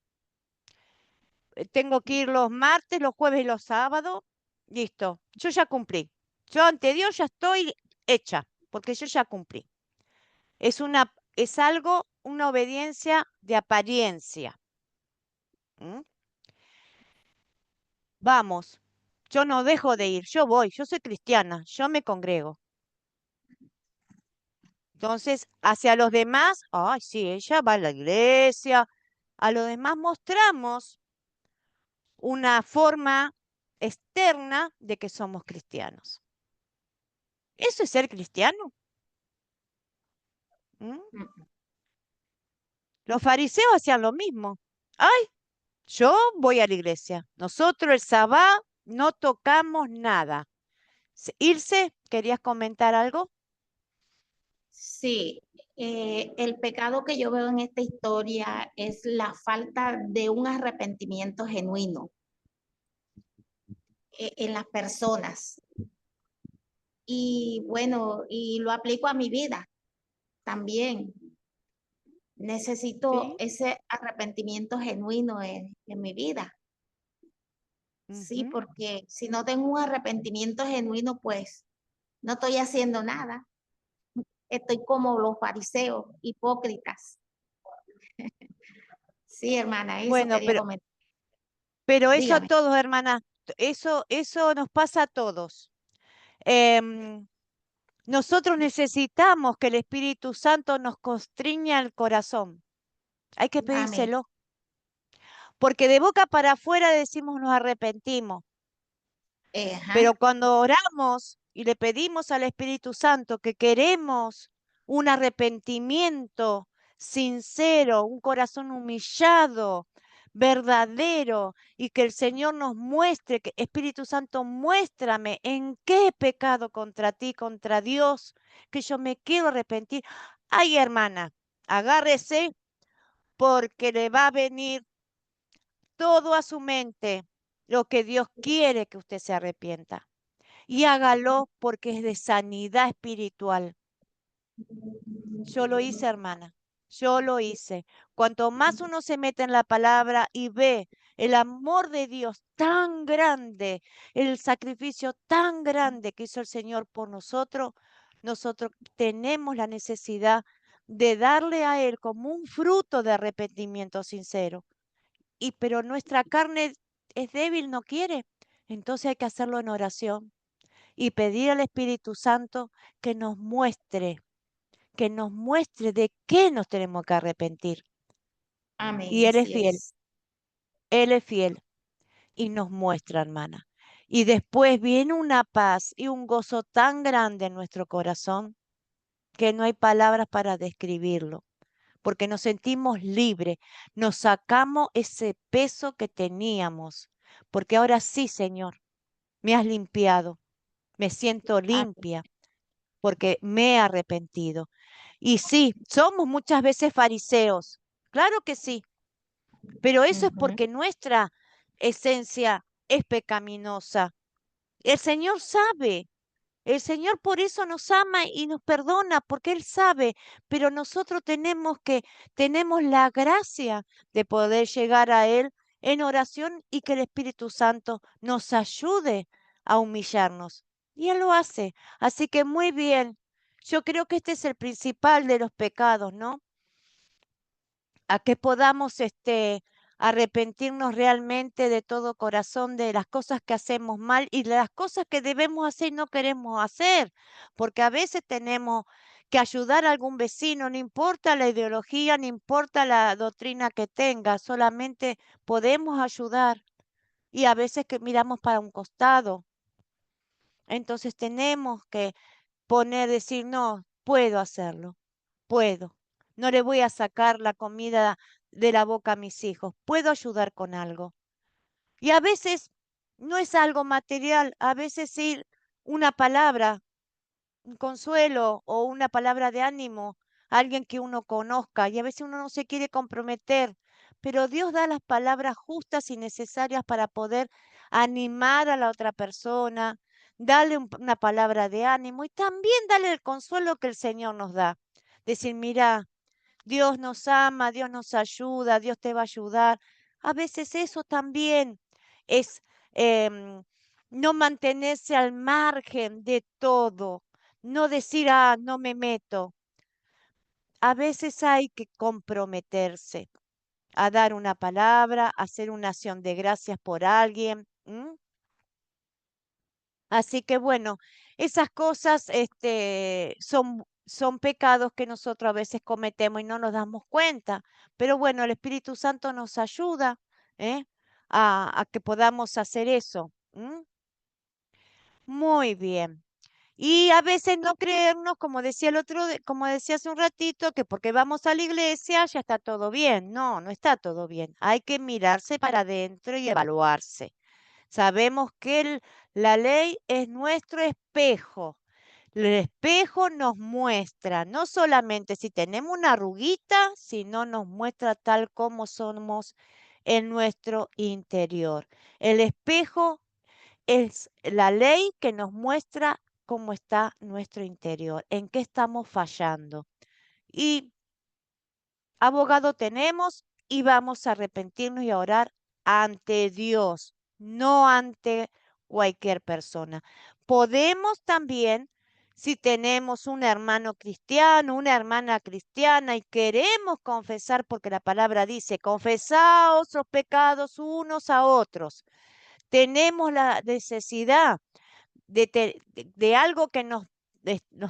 Tengo que ir los martes, los jueves y los sábados. Listo, yo ya cumplí. Yo ante Dios ya estoy hecha, porque yo ya cumplí. Es algo, una obediencia de apariencia. ¿Mm? Vamos, yo no dejo de ir, yo voy, yo soy cristiana, yo me congrego. Entonces, hacia los demás, ay, sí, ella va a la iglesia. A los demás mostramos una forma externa de que somos cristianos. ¿Eso es ser cristiano? ¿Mm? Los fariseos hacían lo mismo. Ay, yo voy a la iglesia. Nosotros el sabá no tocamos nada. Ilse, ¿querías comentar algo? Sí, el pecado que yo veo en esta historia es la falta de un arrepentimiento genuino en las personas. Y bueno, y lo aplico a mi vida también. Necesito Sí. ese arrepentimiento genuino en mi vida. Sí, Ujú. porque si no tengo un arrepentimiento genuino, pues no estoy haciendo nada. Estoy como los fariseos, hipócritas. Sí, hermana, eso Bueno, quería comentar. pero eso a Dígame. todos, hermana, eso nos pasa a todos. Em, Nosotros necesitamos que el Espíritu Santo nos constriña el corazón. Hay que Amén. pedírselo, porque de boca para afuera decimos nos arrepentimos, Ajá. pero cuando oramos y le pedimos al Espíritu Santo que queremos un arrepentimiento sincero, un corazón humillado, verdadero, y que el Señor nos muestre, que Espíritu Santo, muéstrame en qué he pecado contra ti, contra Dios, que yo me quiero arrepentir. Ay, hermana, agárrese porque le va a venir todo a su mente lo que Dios quiere que usted se arrepienta. Y hágalo porque es de sanidad espiritual. Yo lo hice, hermana. Yo lo hice. Cuanto más uno se mete en la palabra y ve el amor de Dios tan grande, el sacrificio tan grande que hizo el Señor por nosotros, nosotros tenemos la necesidad de darle a Él como un fruto de arrepentimiento sincero. Pero nuestra carne es débil, no quiere. Entonces hay que hacerlo en oración y pedir al Espíritu Santo que nos muestre de qué nos tenemos que arrepentir. Amén, Y así es. Él es fiel y nos muestra, hermana. Y después viene una paz y un gozo tan grande en nuestro corazón que no hay palabras para describirlo, porque nos sentimos libres, nos sacamos ese peso que teníamos, porque ahora sí, Señor, me has limpiado, me siento Amén. limpia, porque me he arrepentido. Y sí, somos muchas veces fariseos, claro que sí, pero eso es Ujú. porque nuestra esencia es pecaminosa. El Señor sabe, el Señor por eso nos ama y nos perdona, porque Él sabe, pero nosotros tenemos la gracia de poder llegar a Él en oración y que el Espíritu Santo nos ayude a humillarnos. Y Él lo hace. Así que muy bien. Yo creo que este es el principal de los pecados, ¿no? A que podamos arrepentirnos realmente de todo corazón de las cosas que hacemos mal y de las cosas que debemos hacer y no queremos hacer, porque a veces tenemos que ayudar a algún vecino, no importa la ideología, no importa la doctrina que tenga, solamente podemos ayudar y a veces que miramos para un costado. Entonces tenemos que decir, no, puedo hacerlo, puedo. No le voy a sacar la comida de la boca a mis hijos, puedo ayudar con algo. Y a veces no es algo material, a veces ir una palabra, un consuelo o una palabra de ánimo a alguien que uno conozca y a veces uno no se quiere comprometer, pero Dios da las palabras justas y necesarias para poder animar a la otra persona, darle una palabra de ánimo y también darle el consuelo que el Señor nos da. Decir, mira, Dios nos ama, Dios nos ayuda, Dios te va a ayudar. A veces eso también es no mantenerse al margen de todo, no decir, ah, no me meto. A veces hay que comprometerse a dar una palabra, a hacer una acción de gracias por alguien. Así que bueno, esas cosas son pecados que nosotros a veces cometemos y no nos damos cuenta. Pero bueno, el Espíritu Santo nos ayuda ¿eh? A que podamos hacer eso. Muy bien. Y a veces no creernos, como decía como decía hace un ratito, que porque vamos a la iglesia ya está todo bien. No, no está todo bien. Hay que mirarse para adentro y evaluarse. Sabemos que la ley es nuestro espejo. El espejo nos muestra no solamente si tenemos una arruguita, sino nos muestra tal como somos en nuestro interior. El espejo es la ley que nos muestra cómo está nuestro interior, en qué estamos fallando. Y abogado tenemos y vamos a arrepentirnos y a orar ante Dios, no ante cualquier persona. Podemos también, si tenemos un hermano cristiano, una hermana cristiana y queremos confesar, porque la palabra dice, confesaos los pecados unos a otros. Tenemos la necesidad de algo que nos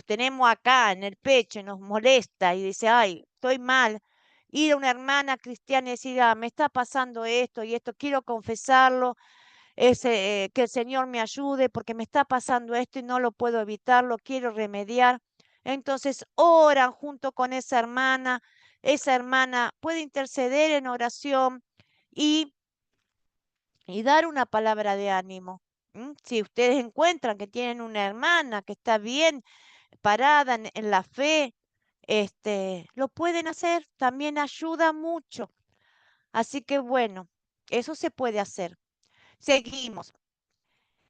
tenemos acá en el pecho y nos molesta y dice, ay, estoy mal, ir a una hermana cristiana y decir, ah, me está pasando esto y esto, quiero confesarlo, que el Señor me ayude porque me está pasando esto y no lo puedo evitar, lo quiero remediar. Entonces oran junto con esa hermana, esa hermana puede interceder en oración y, dar una palabra de ánimo. Si ustedes encuentran que tienen una hermana que está bien parada en la fe, lo pueden hacer, también ayuda mucho. Así que bueno, eso se puede hacer. Seguimos.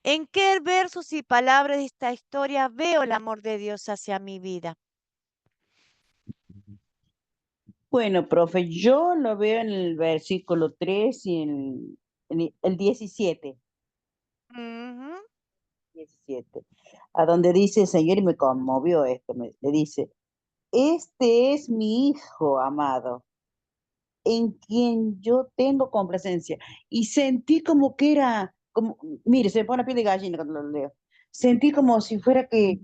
¿En qué versos y palabras de esta historia veo el amor de Dios hacia mi vida? Bueno, profe, yo lo veo en el versículo 3 y en el 17, Ujú. 17, a donde dice, Señor, y me conmovió esto, le dice, este es mi hijo amado, en quien yo tengo complacencia. Y sentí como que era, como, mire, se me pone la piel de gallina cuando lo leo. Sentí como si fuera que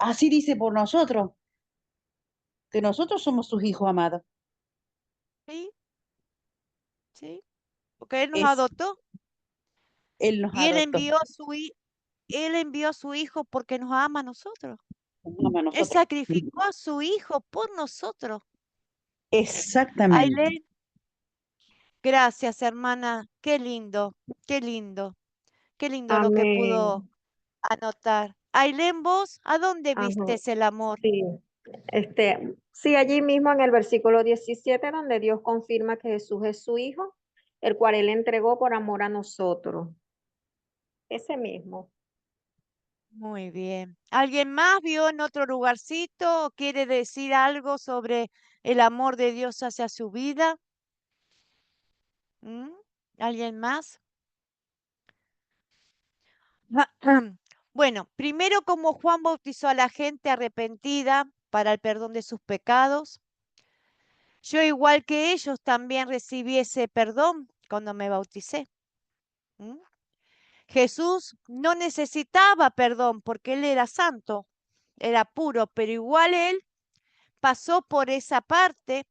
así dice por nosotros, que nosotros somos sus hijos amados. Sí, sí, porque Él nos Es, adoptó Él nos y Él adoptó, envió a Él envió a su hijo porque nos ama a nosotros. nos ama a Él nosotros. sacrificó a su hijo por nosotros. Exactamente. Ailén, gracias, hermana. Qué lindo lo que pudo Amén. anotar. Ailén, vos, ¿a dónde Ajá. vistes el amor? Sí. Sí, allí mismo en el versículo 17, donde Dios confirma que Jesús es su Hijo, el cual Él entregó por amor a nosotros. Ese mismo. Muy bien. ¿Alguien más vio en otro lugarcito o quiere decir algo sobre el amor de Dios hacia su vida? ¿Mm? ¿Alguien más? Bueno, primero como Juan bautizó a la gente arrepentida para el perdón de sus pecados, yo igual que ellos también recibí ese perdón cuando me bauticé. ¿Mm? Jesús no necesitaba perdón porque Él era santo, era puro, pero igual Él pasó por esa parte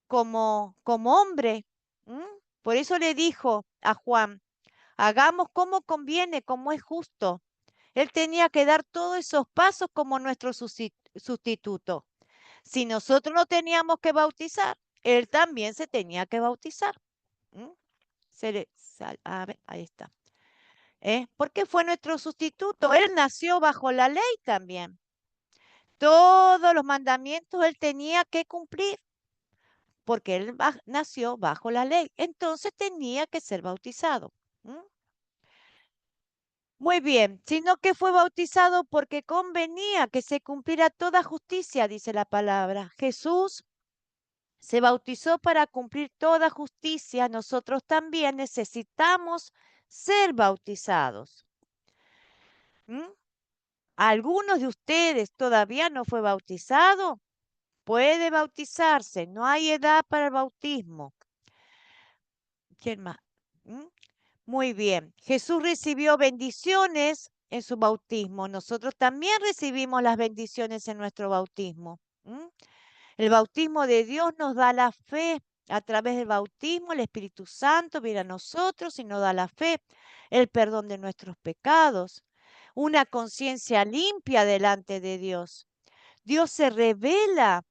como hombre. ¿Mm? Por eso le dijo a Juan, hagamos como conviene, como es justo. Él tenía que dar todos esos pasos como nuestro sustituto. Si nosotros no teníamos que bautizar, él también se tenía que bautizar. ¿Mm? A ver, ahí está. Porque fue nuestro sustituto. Él nació bajo la ley también. Todos los mandamientos él tenía que cumplir porque él nació bajo la ley. Entonces tenía que ser bautizado. ¿Mm? Muy bien, sino que fue bautizado porque convenía que se cumpliera toda justicia, dice la palabra. Jesús se bautizó para cumplir toda justicia. Nosotros también necesitamos ser bautizados. ¿Mm? ¿Algunos de ustedes todavía no fue bautizado? Puede bautizarse, no hay edad para el bautismo. ¿Quién más? ¿Mm? Muy bien. Jesús recibió bendiciones en su bautismo. Nosotros también recibimos las bendiciones en nuestro bautismo. El bautismo de Dios nos da la fe. A través del bautismo, el Espíritu Santo viene a nosotros y nos da la fe, el perdón de nuestros pecados, una conciencia limpia delante de Dios. Dios se revela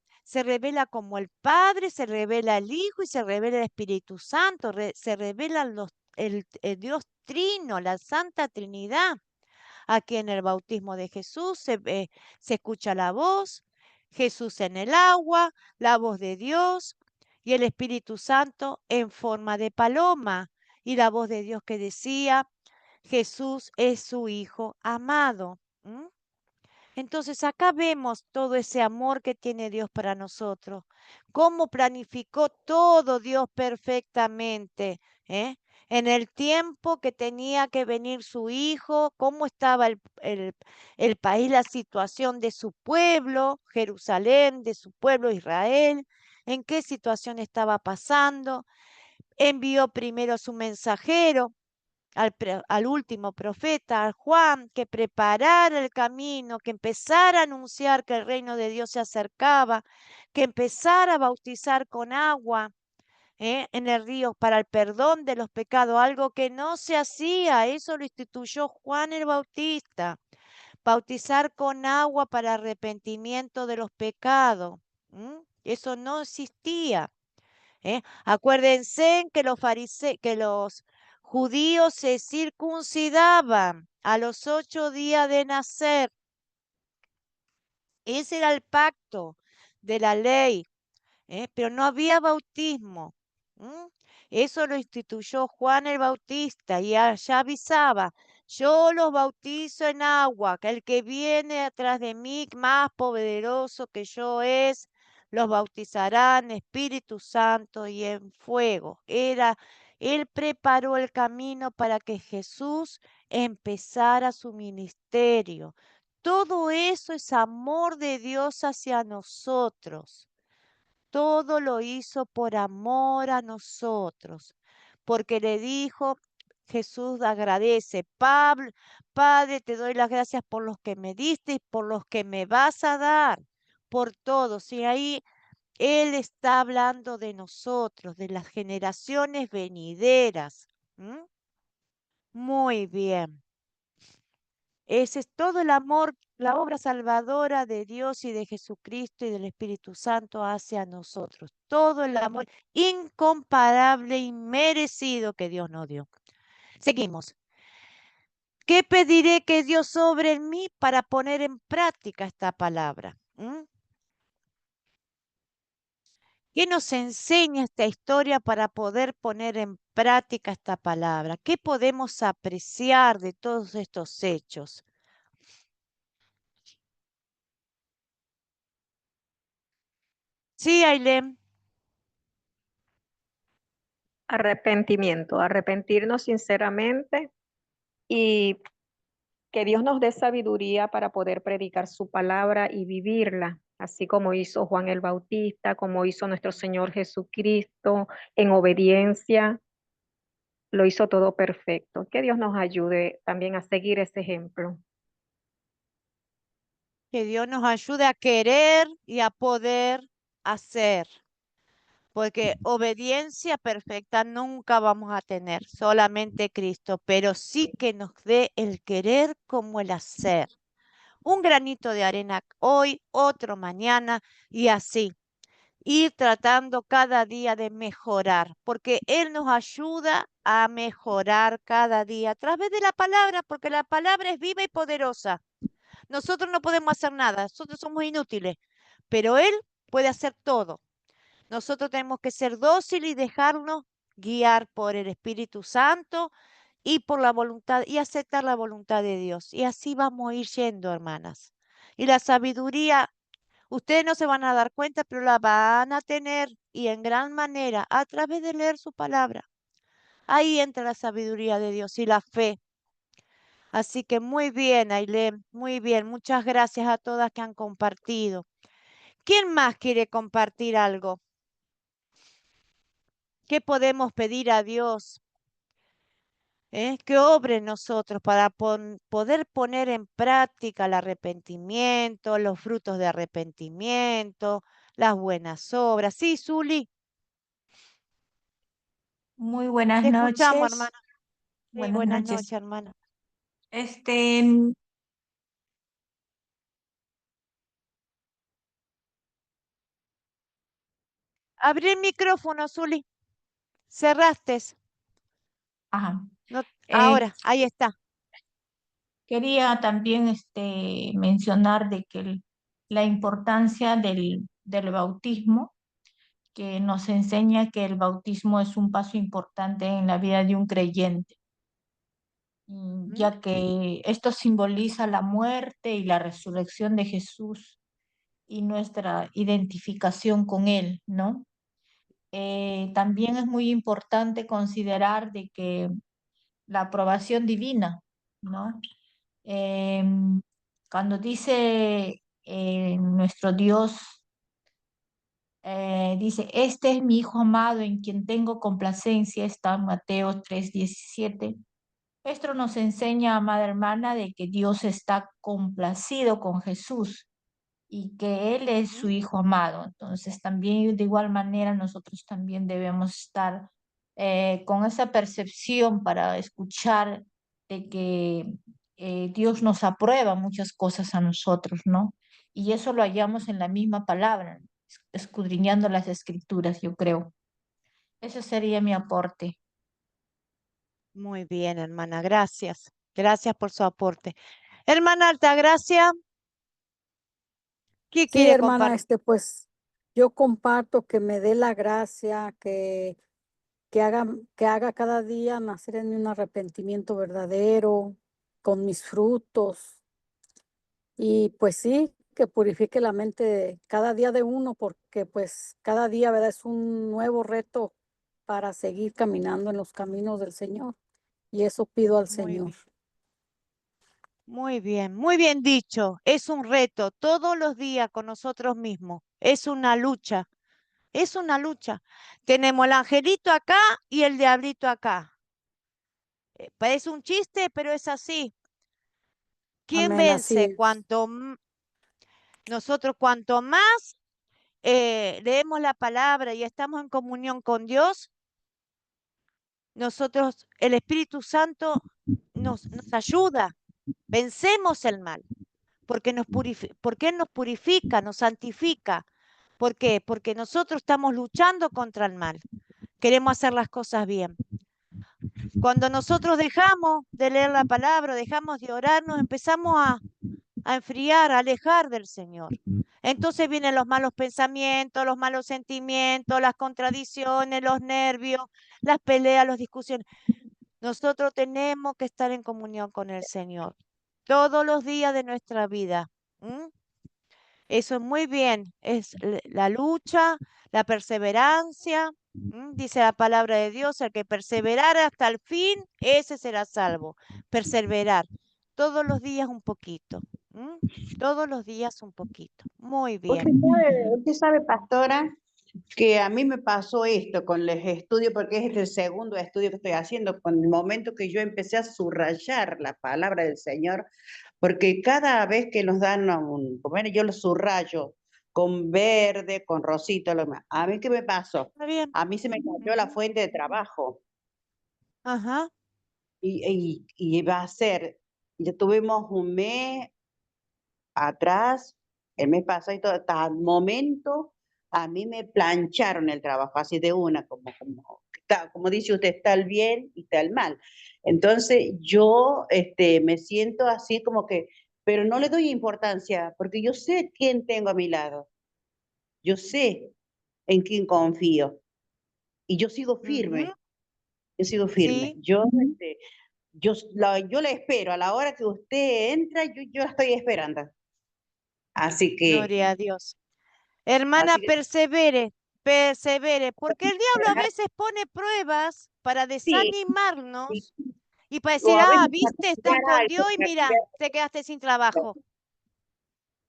como el Padre, se revela el Hijo y se revela el Espíritu Santo, se revelan el Dios Trino, la Santa Trinidad. Aquí en el bautismo de Jesús se escucha la voz, Jesús en el agua, la voz de Dios y el Espíritu Santo en forma de paloma y la voz de Dios que decía, Jesús es su Hijo amado. Entonces acá vemos todo ese amor que tiene Dios para nosotros, cómo planificó todo Dios perfectamente, ¿eh? En el tiempo que tenía que venir su hijo, cómo estaba el país, la situación de su pueblo, Jerusalén, de su pueblo Israel, en qué situación estaba pasando. Envió primero su mensajero, al último profeta, al Juan, que preparara el camino, que empezara a anunciar que el reino de Dios se acercaba, que empezara a bautizar con agua en el río para el perdón de los pecados, algo que no se hacía, eso lo instituyó Juan el Bautista, bautizar con agua para arrepentimiento de los pecados. Eso no existía. Acuérdense que que los judíos se circuncidaban a los 8 días de nacer. Ese era el pacto de la ley. Pero no había bautismo. ¿M? Eso lo instituyó Juan el Bautista y ya avisaba, yo los bautizo en agua, que el que viene atrás de mí, más poderoso que yo es, los bautizará en Espíritu Santo y en fuego. Él preparó el camino para que Jesús empezara su ministerio. Todo eso es amor de Dios hacia nosotros. Todo lo hizo por amor a nosotros, porque le dijo, Jesús agradece, Pablo, Padre, te doy las gracias por los que me diste y por los que me vas a dar, por todos. Y ahí Él está hablando de nosotros, de las generaciones venideras. ¿M? Muy bien. Ese es todo el amor, la obra salvadora de Dios y de Jesucristo y del Espíritu Santo hacia nosotros. Todo el amor incomparable y merecido que Dios nos dio. Seguimos. ¿Qué pediré que Dios obre en mí para poner en práctica esta palabra? ¿Mm? ¿Qué nos enseña esta historia para poder poner en práctica esta palabra? ¿Qué podemos apreciar de todos estos hechos? Sí, Ailén. Arrepentimiento, arrepentirnos sinceramente y que Dios nos dé sabiduría para poder predicar su palabra y vivirla, así como hizo Juan el Bautista, como hizo nuestro Señor Jesucristo, en obediencia, lo hizo todo perfecto. Que Dios nos ayude también a seguir ese ejemplo. Que Dios nos ayude a querer y a poder hacer, porque obediencia perfecta nunca vamos a tener, solamente Cristo, pero sí que nos dé el querer como el hacer. Un granito de arena hoy, otro mañana y así. Ir tratando cada día de mejorar, porque Él nos ayuda a mejorar cada día a través de la palabra, porque la palabra es viva y poderosa. Nosotros no podemos hacer nada, nosotros somos inútiles, pero Él puede hacer todo. Nosotros tenemos que ser dóciles y dejarnos guiar por el Espíritu Santo y por la voluntad y aceptar la voluntad de Dios. Y así vamos a ir yendo, hermanas. Y la sabiduría, ustedes no se van a dar cuenta, pero la van a tener y en gran manera a través de leer su palabra. Ahí entra la sabiduría de Dios y la fe. Así que muy bien, Ailén, muy bien. Muchas gracias a todas que han compartido. ¿Quién más quiere compartir algo? ¿Qué podemos pedir a Dios? Que obre en nosotros para poder poner en práctica el arrepentimiento, los frutos de arrepentimiento, las buenas obras. Sí, Zuli, Muy buenas te escuchamos, noches. hermana. Sí, Buenas buenas noches. noches, hermana. Este, Abrí el micrófono, Zuli. Cerraste. ajá, No, eh, ahora, ahí está. quería también mencionar de que la importancia del bautismo, que nos enseña que el bautismo es un paso importante en la vida de un creyente, ¿Mm? ya que esto simboliza la muerte y la resurrección de Jesús y nuestra identificación con Él, ¿no? También es muy importante considerar de que la aprobación divina, ¿no? Cuando dice nuestro Dios, dice, este es mi Hijo amado en quien tengo complacencia, está en Mateo 3:17. Esto nos enseña, amada hermana, de que Dios está complacido con Jesús y que Él es su ¿Mm? Hijo amado. Entonces, también de igual manera nosotros también debemos estar con esa percepción para escuchar de que Dios nos aprueba muchas cosas a nosotros, ¿no? Y eso lo hallamos en la misma palabra. escudriñando las escrituras, yo creo. Ese sería mi aporte. Muy bien, hermana, gracias. Gracias por su aporte. Hermana Altagracia, ¿qué Sí, quiere hermana, compartir? pues yo comparto que me dé la gracia, que haga cada día nacer en mí un arrepentimiento verdadero, con mis frutos. Y pues sí, que purifique la mente cada día de uno, porque pues cada día, ¿verdad? Es un nuevo reto para seguir caminando en los caminos del Señor. Y eso pido al Muy Señor. bien, muy bien dicho. Es un reto todos los días con nosotros mismos. Es una lucha, es una lucha. Tenemos el angelito acá y el diablito acá. Parece un chiste, pero es así. ¿Quién Amén, así vence? es. Nosotros cuanto más leemos la palabra y estamos en comunión con Dios, nosotros, el Espíritu Santo nos ayuda, vencemos el mal, porque Él nos purifica, nos santifica. ¿Por qué? Porque nosotros estamos luchando contra el mal, queremos hacer las cosas bien. Cuando nosotros dejamos de leer la palabra, dejamos de orar, nos empezamos a enfriar, a alejar del Señor. Entonces vienen los malos pensamientos, los malos sentimientos, las contradicciones, los nervios, las peleas, las discusiones. Nosotros tenemos que estar en comunión con el Señor todos los días de nuestra vida. ¿Mm? Eso es muy bien, es la lucha, la perseverancia. Dice la palabra de Dios, el que perseverara hasta el fin, ese será salvo. Perseverar todos los días un poquito. Todos los días un poquito. Muy bien. Usted sabe, pastora, que a mí me pasó esto con los estudios, porque es el segundo estudio que estoy haciendo, con el momento que yo empecé a subrayar la palabra del Señor, porque cada vez que nos dan bueno, yo lo subrayo con verde, con rosito, lo demás. ¿A mí qué me pasó? Está bien. A mí se me cayó la fuente de trabajo Ajá. y va a ser, ya tuvimos un mes atrás, el mes pasado y todo, hasta el momento, a mí me plancharon el trabajo, así de una, como dice usted, está el bien y está el mal. Entonces, yo me siento así como que, pero no le doy importancia, porque yo sé quién tengo a mi lado, yo sé en quién confío, y yo sigo firme, yo sigo firme. Sí, Yo la espero, a la hora que usted entra, yo la estoy esperando. Así que, gloria a Dios. Hermana, así que persevere, persevere, porque el diablo a veces pone pruebas para sí, sí. desanimarnos y para O decir, a ah, veces para viste, estás cambiar con algo, Dios y para mira, cambiar te quedaste sin trabajo.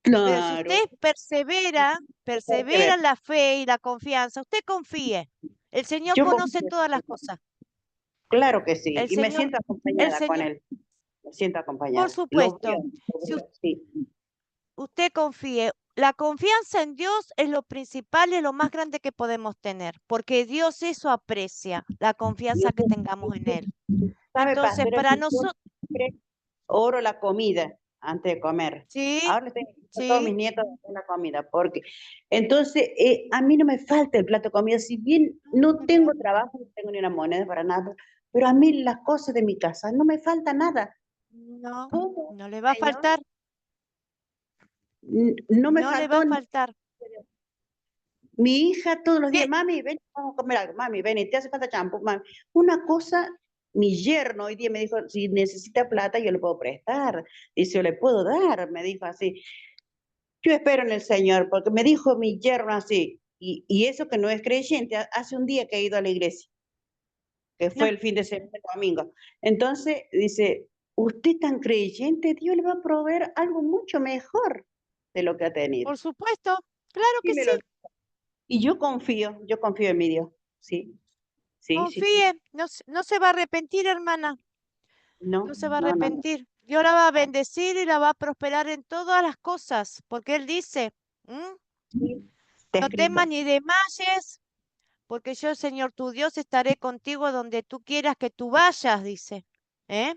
Pero si claro, usted persevera, persevera persevera. en la fe y la confianza, usted confíe. El Señor Yo conoce confío, todas las cosas. claro que sí, El y me Señor, siento el acompañada con Señor, él, me siento por acompañada. supuesto, Lo si veo, sí. usted confíe. La confianza en Dios es lo principal y lo más grande que podemos tener, porque Dios eso aprecia, la Y confianza que tengamos en Él. sabe, Entonces, pastora, para que yo nosotros, siempre oro la comida antes de comer. sí, Ahora tengo a todos mis sí, nietos a hacer la comida, porque entonces a mí no me falta el plato de comida, si bien no muy tengo bien. trabajo, no tengo ni una moneda para nada, pero a mí las cosas de mi casa no me falta nada. No, ¿Cómo, no le va a Señor? faltar, No me no le va faltó a nada. faltar. Mi hija todos los días, ¿Qué? mami, ven, vamos a comer algo, mami, ven, y te hace falta champú, mami. Una cosa, mi yerno hoy día me dijo, si necesita plata, yo le puedo prestar. Dice, yo le puedo dar, me dijo así. Yo espero en el Señor, porque me dijo mi yerno así, y eso que no es creyente, hace un día que he ido a la iglesia, que fue No, el fin de semana, el domingo. Entonces, dice, usted tan creyente, Dios le va a proveer algo mucho mejor de lo que ha tenido. por supuesto, claro que sí. Dímelo. Y yo confío en mi Dios, sí. Sí, sí, sí. Confíe, no, no se va a arrepentir, hermana, No, no se va a no, no, no. arrepentir. Dios la va a bendecir y la va a prosperar en todas las cosas, porque Él dice, "¿Mm? Sí, está No temas escrito. ni desmayes, porque yo, Señor tu Dios, estaré contigo donde tú quieras que tú vayas", dice. ¿Eh?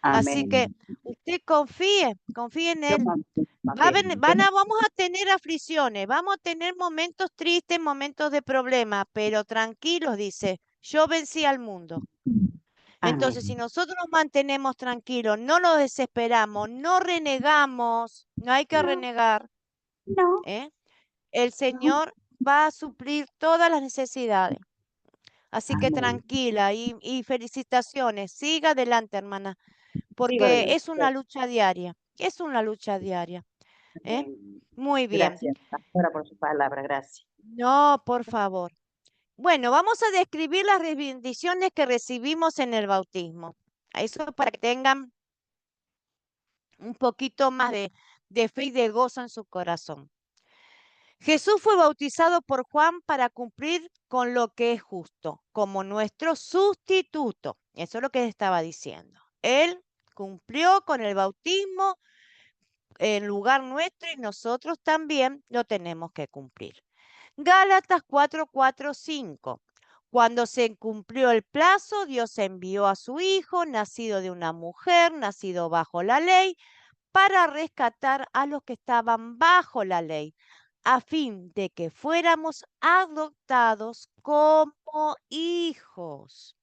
Así que Amén. usted confíe, confíe en Yo Él. confío. Vamos a tener aflicciones, vamos a tener momentos tristes, momentos de problema, pero tranquilos, dice, yo vencí al mundo. Entonces, si Amén. nosotros nos mantenemos tranquilos, no nos desesperamos, no renegamos, no hay que No, renegar, no, ¿eh? El no. Señor va a suplir todas las necesidades. Así que Amén. tranquila y felicitaciones. Siga adelante, hermana, Sigo porque adelante. es una lucha diaria. Es una lucha diaria. ¿eh? Amén. Muy bien. Gracias, pastora, por su palabra. Gracias. No, por favor. Bueno, vamos a describir las bendiciones que recibimos en el bautismo. Eso para que tengan un poquito más de fe y de gozo en su corazón. Jesús fue bautizado por Juan para cumplir con lo que es justo, como nuestro sustituto. Eso es lo que estaba diciendo. Él cumplió con el bautismo en lugar nuestro y nosotros también lo tenemos que cumplir. Gálatas 4, 4, 5. Cuando se cumplió el plazo, Dios envió a su Hijo, nacido de una mujer, nacido bajo la ley, para rescatar a los que estaban bajo la ley, a fin de que fuéramos adoptados como hijos.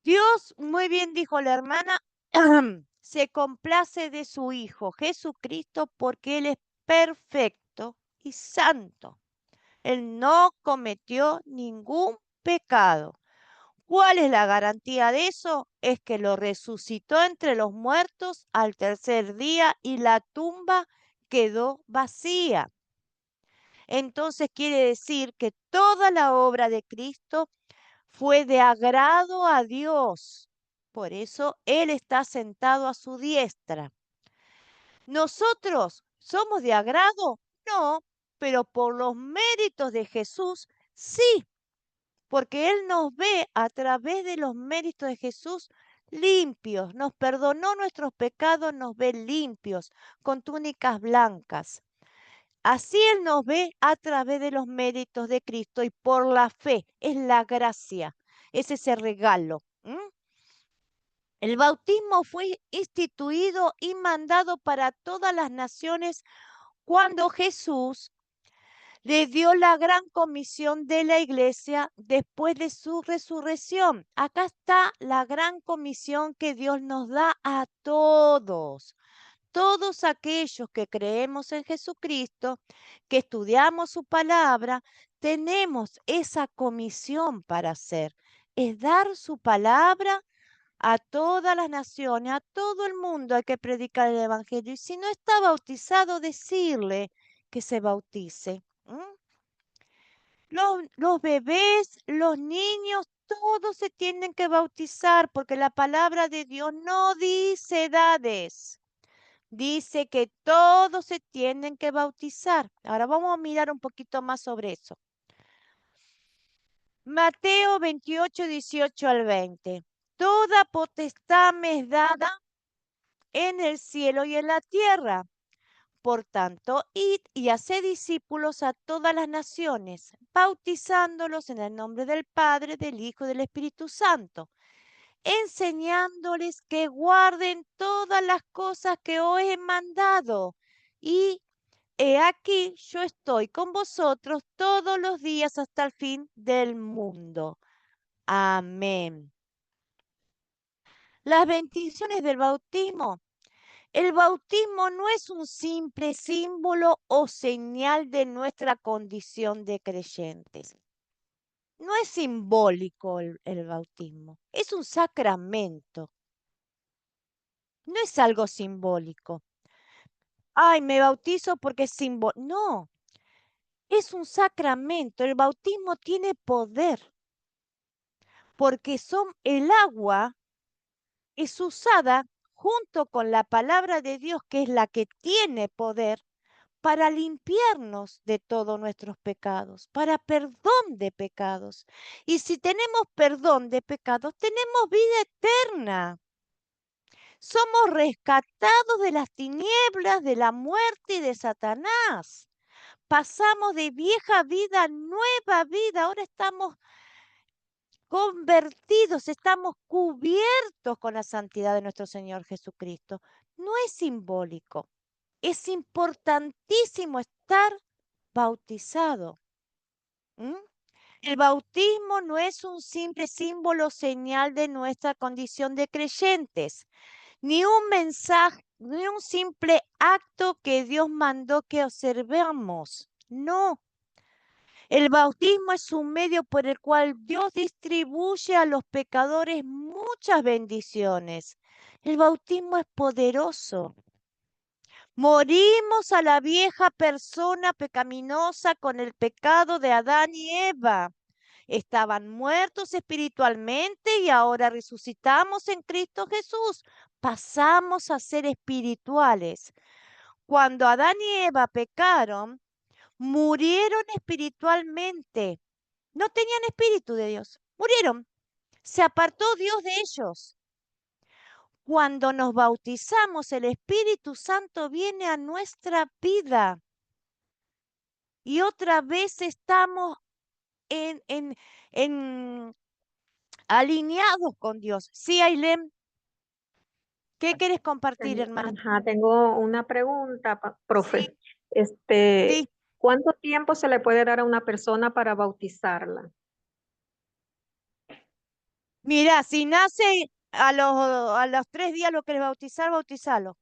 Dios, muy bien dijo la hermana, se complace de su Hijo Jesucristo porque Él es perfecto y santo. Él no cometió ningún pecado. ¿Cuál es la garantía de eso? Es que lo resucitó entre los muertos al tercer día y la tumba quedó vacía. Entonces quiere decir que toda la obra de Cristo fue de agrado a Dios. Por eso Él está sentado a su diestra. ¿Nosotros somos de agrado? No, pero por los méritos de Jesús, sí, porque Él nos ve a través de los méritos de Jesús limpios, nos perdonó nuestros pecados, nos ve limpios, con túnicas blancas. Así Él nos ve a través de los méritos de Cristo y por la fe, es la gracia, es ese regalo. El bautismo fue instituido y mandado para todas las naciones cuando Jesús le dio la gran comisión de la iglesia después de su resurrección. Acá está la gran comisión que Dios nos da a todos. Todos aquellos que creemos en Jesucristo, que estudiamos su palabra, tenemos esa comisión para hacer. Es dar su palabra a todas las naciones, a todo el mundo hay que predicar el evangelio. Y si no está bautizado, decirle que se bautice. Los bebés, los niños, todos se tienen que bautizar porque la palabra de Dios no dice edades. Dice que todos se tienen que bautizar. Ahora vamos a mirar un poquito más sobre eso. Mateo 28, 18 al 20. Toda potestad me es dada en el cielo y en la tierra. Por tanto, id y haced discípulos a todas las naciones, bautizándolos en el nombre del Padre, del Hijo y del Espíritu Santo, enseñándoles que guarden todas las cosas que os he mandado. Y he aquí, yo estoy con vosotros todos los días hasta el fin del mundo. Amén. Las bendiciones del bautismo. El bautismo no es un simple símbolo o señal de nuestra condición de creyentes. No es simbólico el bautismo, es un sacramento. No es algo simbólico. Ay, me bautizo porque es simbólico. No, es un sacramento. El bautismo tiene poder porque el agua es usada junto con la palabra de Dios, que es la que tiene poder para limpiarnos de todos nuestros pecados, para perdón de pecados. Y si tenemos perdón de pecados, tenemos vida eterna. Somos rescatados de las tinieblas, de la muerte y de Satanás. Pasamos de vieja vida a nueva vida. Ahora estamos convertidos, estamos cubiertos con la santidad de nuestro Señor Jesucristo. No es simbólico, es importantísimo estar bautizado. El bautismo no es un simple símbolo señal de nuestra condición de creyentes, ni un mensaje, ni un simple acto que Dios mandó que observemos. No. El bautismo es un medio por el cual Dios distribuye a los pecadores muchas bendiciones. El bautismo es poderoso. Morimos a la vieja persona pecaminosa con el pecado de Adán y Eva. Estaban muertos espiritualmente y ahora resucitamos en Cristo Jesús. Pasamos a ser espirituales. Cuando Adán y Eva pecaron, murieron espiritualmente. No tenían espíritu de Dios. Murieron. Se apartó Dios de ellos. Cuando nos bautizamos, el Espíritu Santo viene a nuestra vida. Y otra vez estamos alineados con Dios. Sí, Ailén, ¿qué quieres compartir, hermana? Ajá, tengo una pregunta, profe. Sí, Este, sí. ¿cuánto tiempo se le puede dar a una persona para bautizarla? Mira, si nace a los 3 días lo quieres bautizar, bautizalo.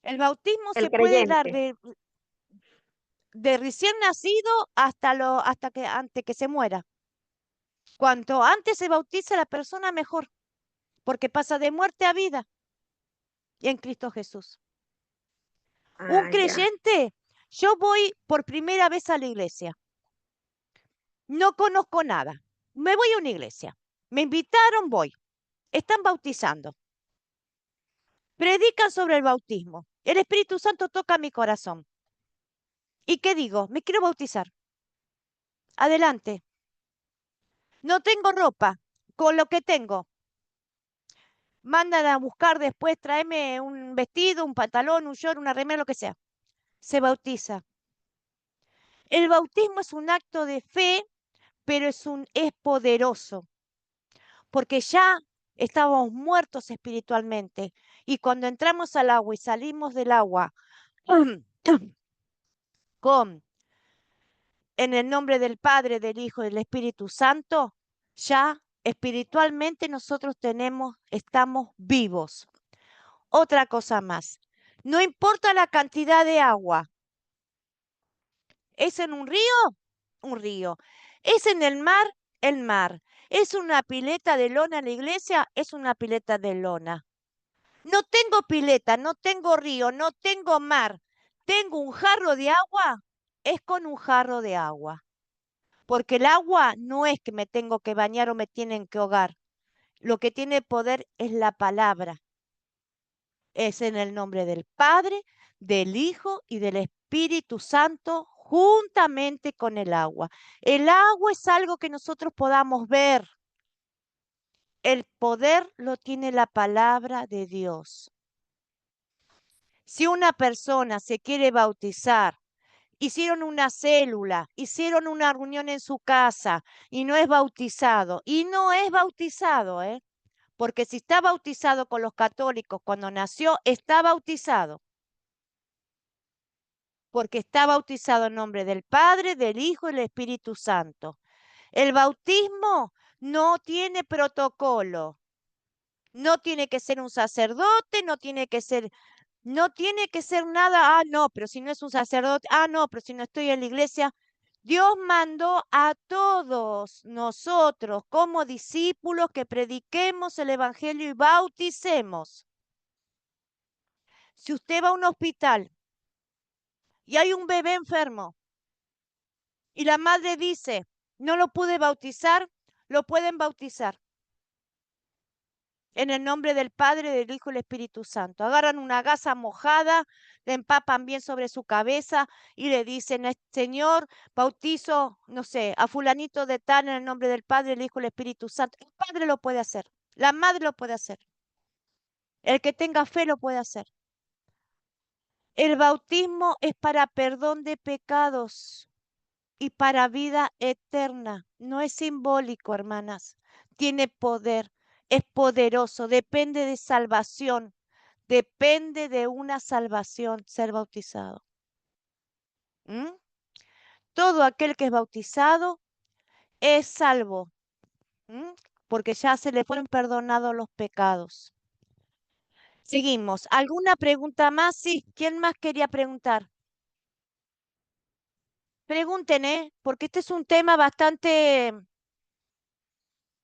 El bautismo El se puede dar creyente. de recién nacido antes que se muera. Cuanto antes se bautice la persona, mejor, porque pasa de muerte a vida en Cristo Jesús. Un Ah, ya. creyente, yo voy por primera vez a la iglesia. No conozco nada. Me voy a una iglesia. Me invitaron, voy. Están bautizando. Predican sobre el bautismo. El Espíritu Santo toca mi corazón. ¿Y qué digo? Me quiero bautizar. Adelante. No tengo ropa. Con lo que tengo. Mandan a buscar después, tráeme un vestido, un pantalón, un short, una remera, lo que sea. Se bautiza. El bautismo es un acto de fe, pero es poderoso, porque ya estábamos muertos espiritualmente. Y cuando entramos al agua y salimos del agua en el nombre del Padre, del Hijo y del Espíritu Santo, ya espiritualmente nosotros estamos vivos. Otra cosa más, no importa la cantidad de agua, ¿es en un río? Un río. ¿Es en el mar? El mar. ¿Es una pileta de lona en la iglesia? Es una pileta de lona. No tengo pileta, no tengo río, no tengo mar. ¿Tengo un jarro de agua? Es con un jarro de agua. Porque el agua no es que me tengo que bañar o me tienen que ahogar. Lo que tiene poder es la palabra. Es en el nombre del Padre, del Hijo y del Espíritu Santo juntamente con el agua. El agua es algo que nosotros podamos ver. El poder lo tiene la palabra de Dios. Si una persona se quiere bautizar, hicieron una célula, hicieron una reunión en su casa y no es bautizado, ¿eh? Porque si está bautizado con los católicos cuando nació, está bautizado. Porque está bautizado en nombre del Padre, del Hijo y del Espíritu Santo. El bautismo no tiene protocolo. No tiene que ser un sacerdote, no tiene que ser nada. Ah, no, pero si no es un sacerdote. Ah, no, pero si no estoy en la iglesia. Dios mandó a todos nosotros como discípulos que prediquemos el Evangelio y bauticemos. Si usted va a un hospital y hay un bebé enfermo y la madre dice, no lo pude bautizar, lo pueden bautizar. En el nombre del Padre, del Hijo y del Espíritu Santo. Agarran una gasa mojada, le empapan bien sobre su cabeza y le dicen, Señor, bautizo, no sé, a fulanito de tal en el nombre del Padre, del Hijo y del Espíritu Santo. El Padre lo puede hacer, la Madre lo puede hacer. El que tenga fe lo puede hacer. El bautismo es para perdón de pecados. y para vida eterna. No es simbólico, hermanas. Tiene poder, es poderoso, depende de salvación, depende de una salvación ser bautizado. ¿Mm? Todo aquel que es bautizado es salvo, porque ya se le fueron perdonados los pecados. Seguimos. ¿Alguna pregunta más? Sí. ¿Quién más quería preguntar? Pregunten, porque este es un tema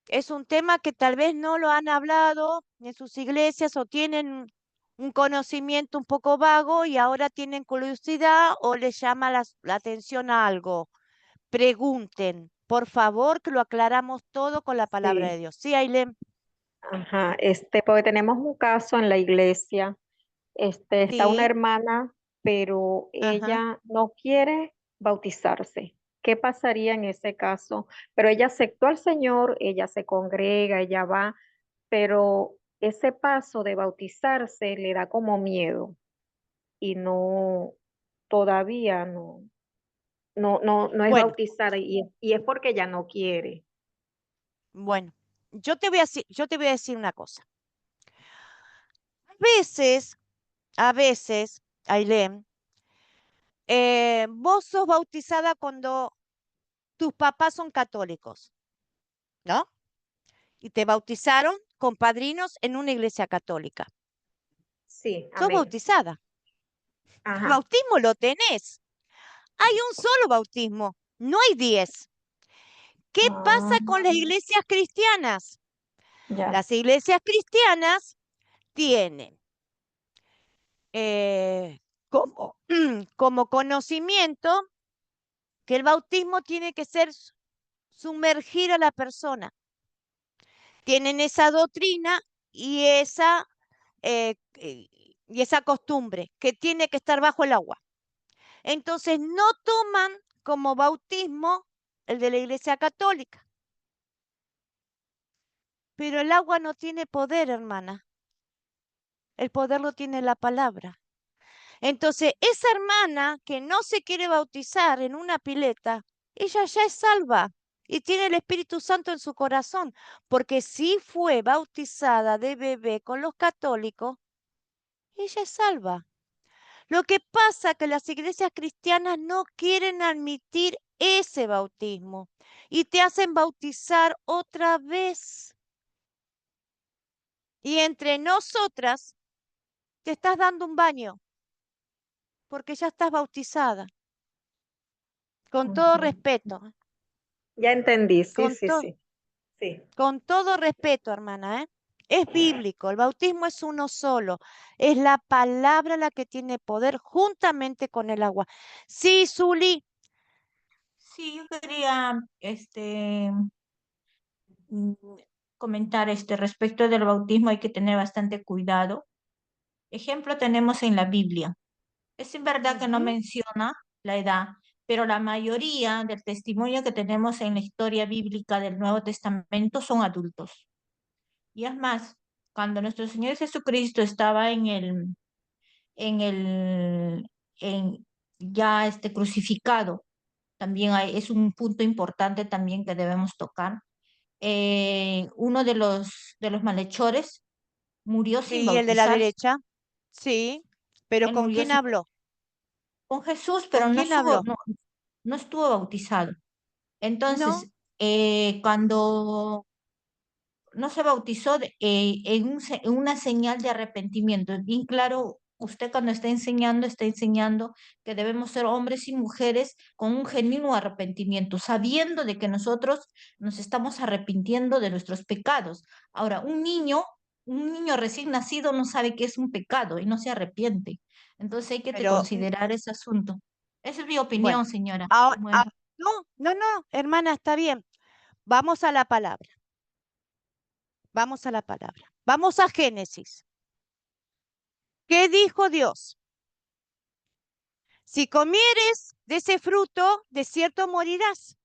es un tema que tal vez no lo han hablado en sus iglesias o tienen un conocimiento un poco vago y ahora tienen curiosidad o les llama la atención a algo. Pregunten, por favor, que lo aclaramos todo con la palabra de Sí, Dios. Sí, Ailén. ajá, porque tenemos un caso en la iglesia. Está una Sí, hermana, pero ajá. ella no quiere bautizarse. ¿Qué pasaría en ese caso? Pero ella aceptó al Señor, ella se congrega, ella va, pero ese paso de bautizarse le da como miedo y no, todavía no es Bueno, bautizada y es porque ella no quiere. bueno. Yo te voy a decir una cosa. A veces, Ailén, vos sos bautizada cuando tus papás son católicos, ¿no? Y te bautizaron con padrinos en una iglesia católica. Sí, Sos amén. bautizada. El Ajá. bautismo lo tenés. Hay un solo bautismo, no hay 10. ¿Qué pasa Ah, con las iglesias cristianas? ya. Las iglesias cristianas tienen como, como conocimiento que el bautismo tiene que ser sumergir a la persona. Tienen esa doctrina y esa costumbre que tiene que estar bajo el agua. Entonces no toman como bautismo el de la Iglesia Católica. Pero el agua no tiene poder, hermana. El poder lo tiene la palabra. Entonces, esa hermana que no se quiere bautizar en una pileta, ella ya es salva y tiene el Espíritu Santo en su corazón, porque si fue bautizada de bebé con los católicos, ella es salva. Lo que pasa es que las iglesias cristianas no quieren admitir ese bautismo y te hacen bautizar otra vez. Y entre nosotras te estás dando un baño porque ya estás bautizada. Con todo Ujú. respeto, Ya entendí, sí, con sí, todo. sí, sí. Con todo respeto, hermana, es bíblico, el bautismo es uno solo, es la palabra la que tiene poder juntamente con el agua. Sí, Zuli, Sí, yo quería mm, comentar respecto del bautismo, hay que tener bastante cuidado. Ejemplo tenemos en la Biblia. Es verdad que no ujú, menciona la edad, pero la mayoría del testimonio que tenemos en la historia bíblica del Nuevo Testamento son adultos. Y es más, cuando nuestro Señor Jesucristo estaba en el, en, ya crucificado, también es un punto importante también que debemos tocar. Uno de los malhechores murió sin sí, el de la bautizarse. derecha, sí, pero Él ¿con murió quién habló? con Jesús, ¿Con pero quién habló? no estuvo bautizado. No, Entonces, cuando no se bautizó en una señal de arrepentimiento. Bien claro, usted cuando está enseñando que debemos ser hombres y mujeres con un genuino arrepentimiento, sabiendo de que nosotros nos estamos arrepintiendo de nuestros pecados. Ahora, un niño recién nacido no sabe qué es un pecado y no se arrepiente. Entonces hay que pero considerar ese asunto. Esa es mi bueno, opinión, señora. ahora, Bueno. no, no, no, hermana, está bien. Vamos a la palabra, vamos a la palabra. Vamos a Génesis. ¿Qué dijo Dios? Si comieres de ese fruto, de cierto morirás.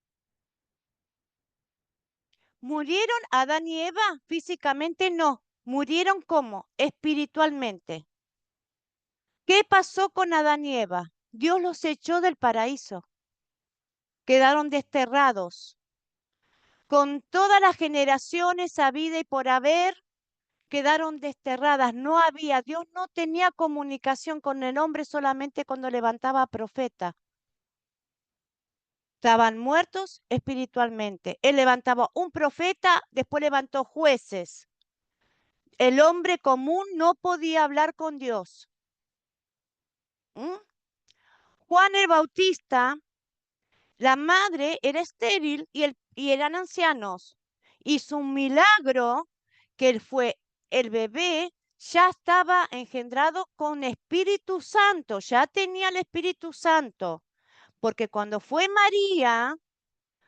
¿Murieron Adán y Eva? Físicamente no. ¿Murieron cómo? Espiritualmente. ¿Qué pasó con Adán y Eva? Dios los echó del paraíso. quedaron desterrados. Con todas las generaciones habida y por haber, quedaron desterradas. No había, Dios no tenía comunicación con el hombre solamente cuando levantaba a profeta. Estaban muertos espiritualmente. Él levantaba un profeta, después levantó jueces. El hombre común no podía hablar con Dios. Juan el Bautista, la madre era estéril y eran ancianos. Hizo un milagro que él fue, el bebé ya estaba engendrado con Espíritu Santo, ya tenía el Espíritu Santo, porque cuando fue María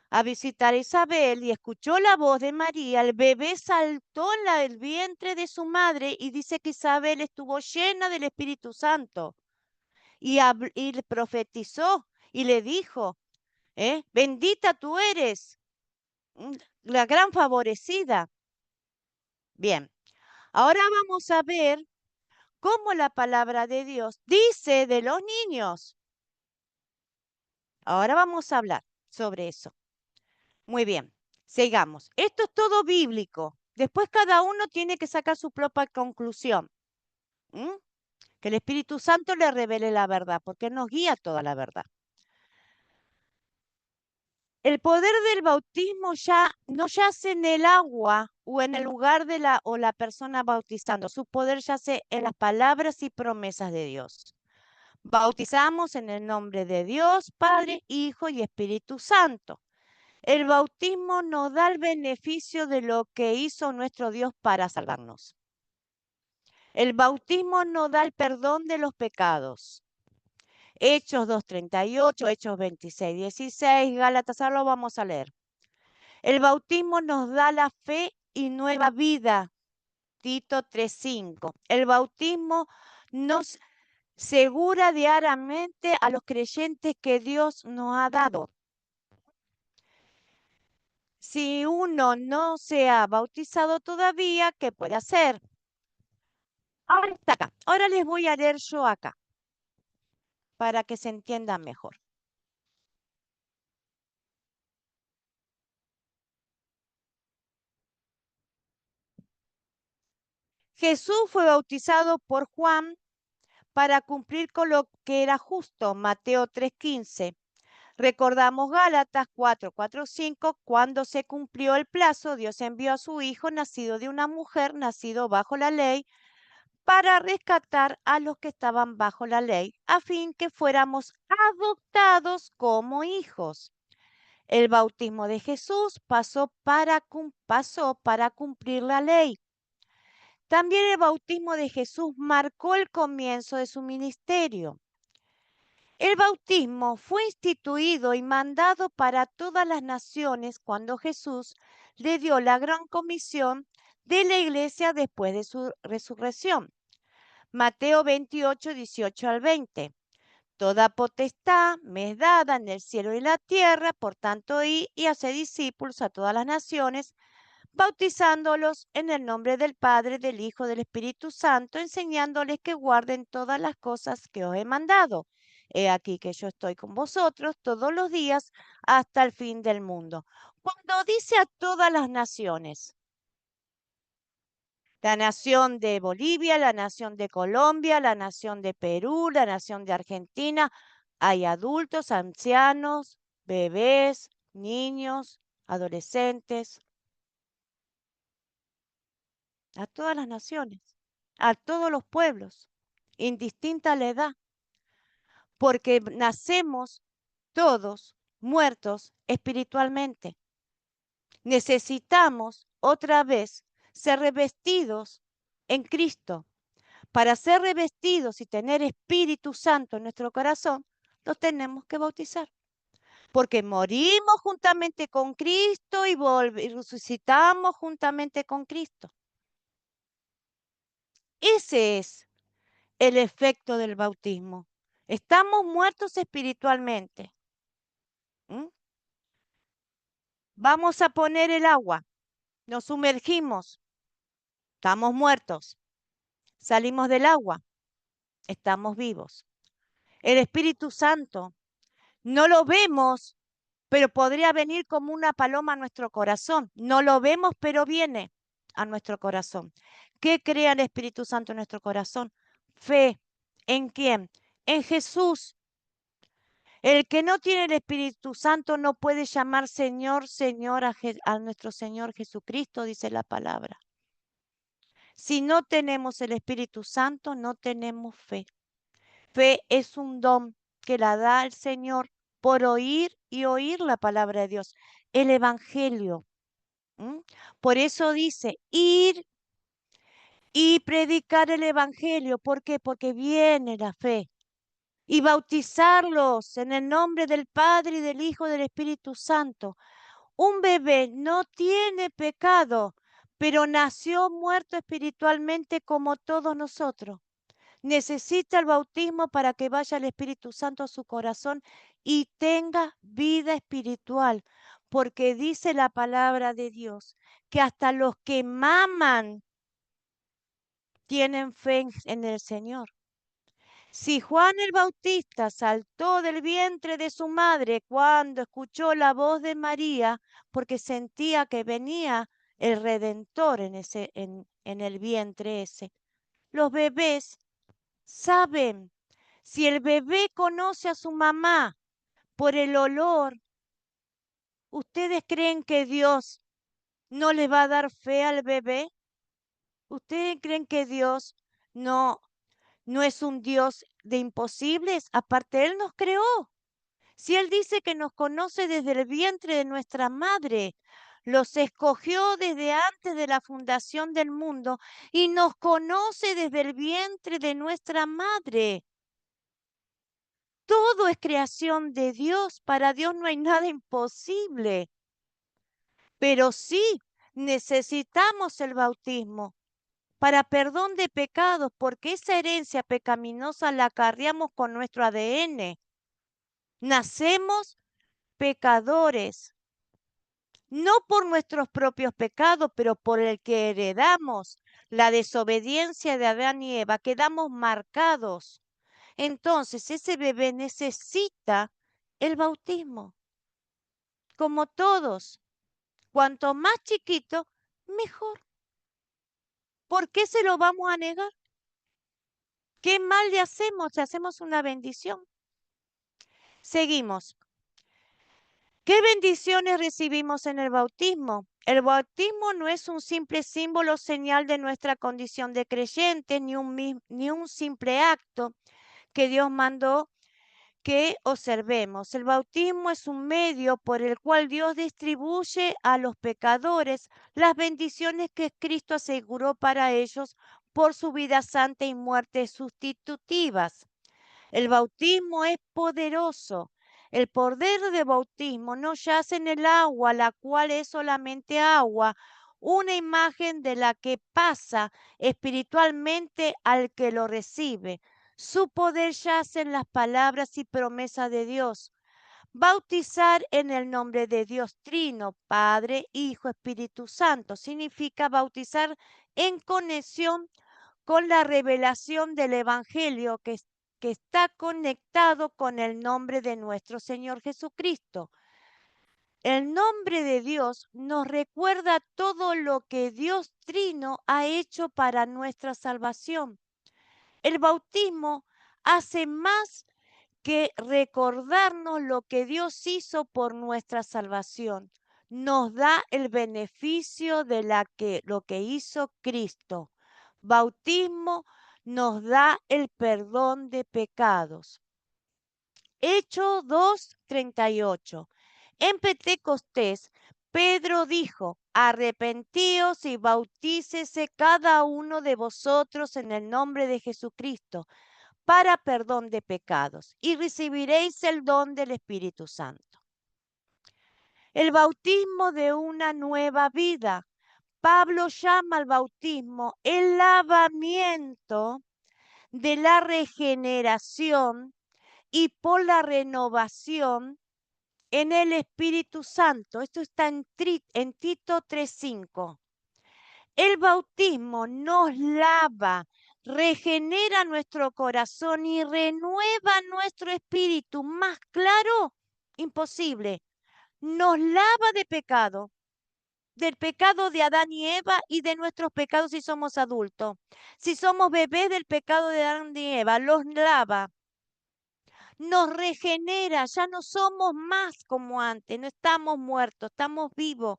a visitar a Isabel y escuchó la voz de María, el bebé saltó en el vientre de su madre y dice que Isabel estuvo llena del Espíritu Santo y le profetizó y le dijo, bendita tú eres, la gran favorecida. Bien, ahora vamos a ver cómo la palabra de Dios dice de los niños. Ahora vamos a hablar sobre eso. Muy bien, sigamos. Esto es todo bíblico. Después cada uno tiene que sacar su propia conclusión. Que el Espíritu Santo le revele la verdad, porque nos guía toda la verdad. El poder del bautismo ya no yace en el agua o en el lugar de la persona bautizando. Su poder yace en las palabras y promesas de Dios. Bautizamos en el nombre de Dios, Padre, Hijo y Espíritu Santo. El bautismo nos da el beneficio de lo que hizo nuestro Dios para salvarnos. El bautismo nos da el perdón de los pecados. Hechos 2:38, Hechos 26:16, Gálatas, ahora lo vamos a leer. El bautismo nos da la fe y nueva vida. Tito 3:5. El bautismo nos asegura diariamente a los creyentes que Dios nos ha dado. Si uno no se ha bautizado todavía, ¿qué puede hacer? Ahora está acá. Ahora les voy a leer yo acá para que se entienda mejor. Jesús fue bautizado por Juan para cumplir con lo que era justo, Mateo 3:15. Recordamos Gálatas 4:4-5, cuando se cumplió el plazo, Dios envió a su Hijo, nacido de una mujer, nacido bajo la ley, para rescatar a los que estaban bajo la ley, a fin que fuéramos adoptados como hijos. El bautismo de Jesús pasó para cumplir la ley. También el bautismo de Jesús marcó el comienzo de su ministerio. El bautismo fue instituido y mandado para todas las naciones cuando Jesús le dio la gran comisión de la iglesia después de su resurrección. Mateo 28:18-20. Toda potestad me es dada en el cielo y en la tierra, por tanto, id y haced discípulos a todas las naciones, bautizándolos en el nombre del Padre, del Hijo, del Espíritu Santo, enseñándoles que guarden todas las cosas que os he mandado. He aquí que yo estoy con vosotros todos los días hasta el fin del mundo. Cuando dice a todas las naciones, la nación de Bolivia, la nación de Colombia, la nación de Perú, la nación de Argentina, hay adultos, ancianos, bebés, niños, adolescentes, a todas las naciones, a todos los pueblos, indistinta la edad, porque nacemos todos muertos espiritualmente. Necesitamos otra vez ser revestidos en Cristo. Para ser revestidos y tener Espíritu Santo en nuestro corazón, los tenemos que bautizar. Porque morimos juntamente con Cristo y resucitamos juntamente con Cristo. Ese es el efecto del bautismo. Estamos muertos espiritualmente. Vamos a poner el agua. Nos sumergimos. Estamos muertos. Salimos del agua. Estamos vivos. El Espíritu Santo no lo vemos, pero podría venir como una paloma a nuestro corazón. No lo vemos, pero viene a nuestro corazón. ¿Qué crea el Espíritu Santo en nuestro corazón? Fe. ¿En quién? En Jesús. El que no tiene el Espíritu Santo no puede llamar Señor, Señor a nuestro Señor Jesucristo, dice la palabra. Si no tenemos el Espíritu Santo, no tenemos fe. Fe es un don que la da el Señor por oír y oír la palabra de Dios, el Evangelio. Por eso dice, ir y predicar el Evangelio. ¿Por qué? Porque viene la fe. Y bautizarlos en el nombre del Padre y del Hijo y del Espíritu Santo. Un bebé no tiene pecado, pero nació muerto espiritualmente como todos nosotros. Necesita el bautismo para que vaya el Espíritu Santo a su corazón y tenga vida espiritual, porque dice la palabra de Dios que hasta los que maman tienen fe en el Señor. Si Juan el Bautista saltó del vientre de su madre cuando escuchó la voz de María, porque sentía que venía el Redentor en el vientre ese, los bebés saben. Si el bebé conoce a su mamá por el olor, ¿ustedes creen que Dios no le va a dar fe al bebé? ¿Ustedes creen que Dios no es un Dios de imposibles? Aparte, Él nos creó. Si Él dice que nos conoce desde el vientre de nuestra madre, los escogió desde antes de la fundación del mundo y nos conoce desde el vientre de nuestra madre. Todo es creación de Dios. Para Dios no hay nada imposible. Pero sí necesitamos el bautismo para perdón de pecados, porque esa herencia pecaminosa la cargamos con nuestro ADN. Nacemos pecadores, no por nuestros propios pecados, pero por el que heredamos, la desobediencia de Adán y Eva, quedamos marcados. Entonces ese bebé necesita el bautismo, como todos. Cuanto más chiquito, mejor. ¿Por qué se lo vamos a negar? ¿Qué mal le hacemos? Le hacemos una bendición. Seguimos. ¿Qué bendiciones recibimos en el bautismo? El bautismo no es un simple símbolo o señal de nuestra condición de creyente, ni un simple acto que Dios mandó que observemos. El bautismo es un medio por el cual Dios distribuye a los pecadores las bendiciones que Cristo aseguró para ellos por su vida santa y muerte sustitutivas. El bautismo es poderoso. El poder de bautismo no yace en el agua, la cual es solamente agua, una imagen de la que pasa espiritualmente al que lo recibe. Su poder yace en las palabras y promesas de Dios. Bautizar en el nombre de Dios Trino, Padre, Hijo, Espíritu Santo, significa bautizar en conexión con la revelación del Evangelio que está conectado con el nombre de nuestro Señor Jesucristo. El nombre de Dios nos recuerda todo lo que Dios Trino ha hecho para nuestra salvación. El bautismo hace más que recordarnos lo que Dios hizo por nuestra salvación. Nos da el beneficio de lo que hizo Cristo. Bautismo nos da el perdón de pecados. Hechos 2:38. En Pentecostés, Pedro dijo: arrepentíos y bautícese cada uno de vosotros en el nombre de Jesucristo para perdón de pecados, y recibiréis el don del Espíritu Santo. El bautismo de una nueva vida. Pablo llama al bautismo el lavamiento de la regeneración y por la renovación en el Espíritu Santo. Esto está en Tito 3:5. El bautismo nos lava, regenera nuestro corazón y renueva nuestro espíritu. Más claro, imposible. nos lava de pecado, del pecado de Adán y Eva y de nuestros pecados si somos adultos. Si somos bebés del pecado de Adán y Eva, los lava, nos regenera, ya no somos más como antes, no estamos muertos, estamos vivos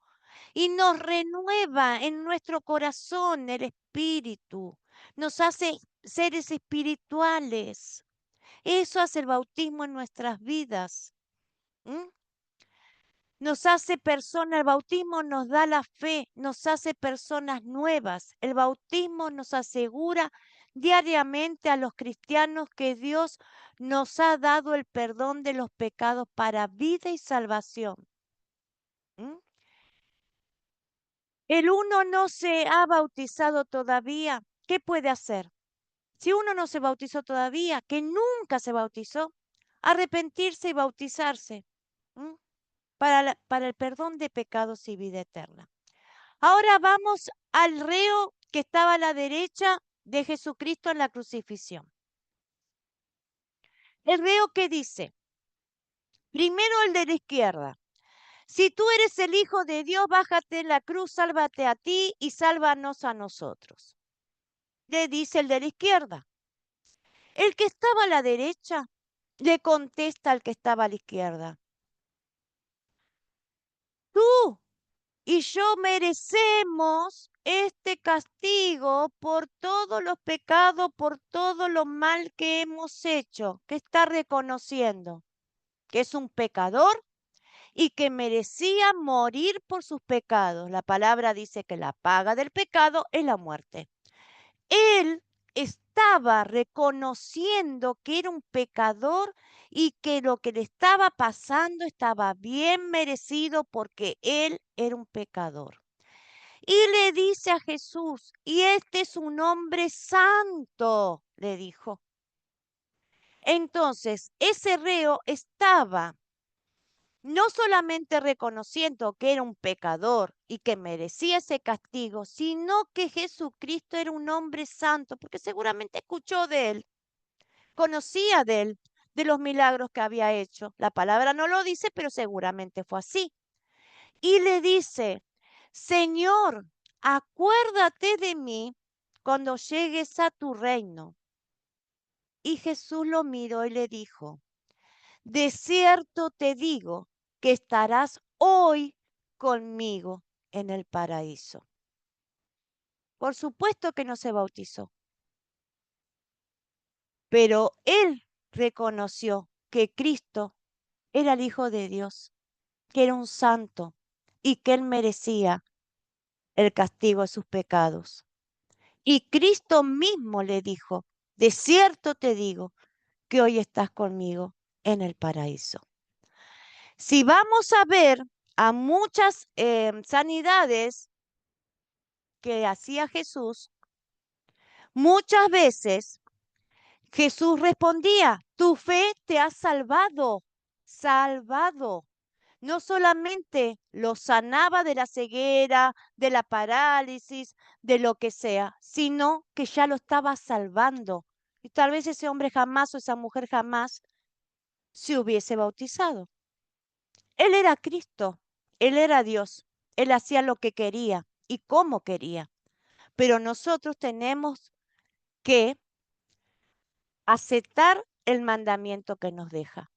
y nos renueva en nuestro corazón el espíritu, nos hace seres espirituales. Eso hace el bautismo en nuestras vidas. Nos hace personas, el bautismo nos da la fe, nos hace personas nuevas. El bautismo nos asegura diariamente a los cristianos que Dios nos ha dado el perdón de los pecados para vida y salvación. El uno no se ha bautizado todavía, ¿qué puede hacer? Si uno no se bautizó todavía, que nunca se bautizó, arrepentirse y bautizarse para el perdón de pecados y vida eterna. Ahora vamos al reo que estaba a la derecha de Jesucristo en la crucifixión. El reo que dice, primero el de la izquierda, si tú eres el Hijo de Dios, bájate en la cruz, sálvate a ti y sálvanos a nosotros. Le dice el de la izquierda. El que estaba a la derecha le contesta al que estaba a la izquierda. Tú y yo merecemos este castigo por todos los pecados, por todo lo mal que hemos hecho, que está reconociendo que es un pecador y que merecía morir por sus pecados. La palabra dice que la paga del pecado es la muerte. Él estaba reconociendo que era un pecador y que lo que le estaba pasando estaba bien merecido porque él era un pecador. Y le dice a Jesús, y este es un hombre santo, le dijo. Entonces, ese reo estaba no solamente reconociendo que era un pecador y que merecía ese castigo, sino que Jesucristo era un hombre santo, porque seguramente escuchó de él, conocía de él, de los milagros que había hecho. La palabra no lo dice, pero seguramente fue así. Y le dice, Señor, acuérdate de mí cuando llegues a tu reino. Y Jesús lo miró y le dijo, de cierto te digo que estarás hoy conmigo en el paraíso. Por supuesto que no se bautizó, pero él reconoció que Cristo era el Hijo de Dios, que era un santo y que él merecía el castigo de sus pecados. Y Cristo mismo le dijo, de cierto te digo que hoy estás conmigo en el paraíso. Si vamos a ver a muchas sanidades que hacía Jesús, muchas veces Jesús respondía, tu fe te ha salvado, salvado. No solamente lo sanaba de la ceguera, de la parálisis, de lo que sea, sino que ya lo estaba salvando. Y tal vez ese hombre jamás o esa mujer jamás se hubiese bautizado. Él era Cristo, él era Dios, él hacía lo que quería y cómo quería. Pero nosotros tenemos que aceptar el mandamiento que nos deja.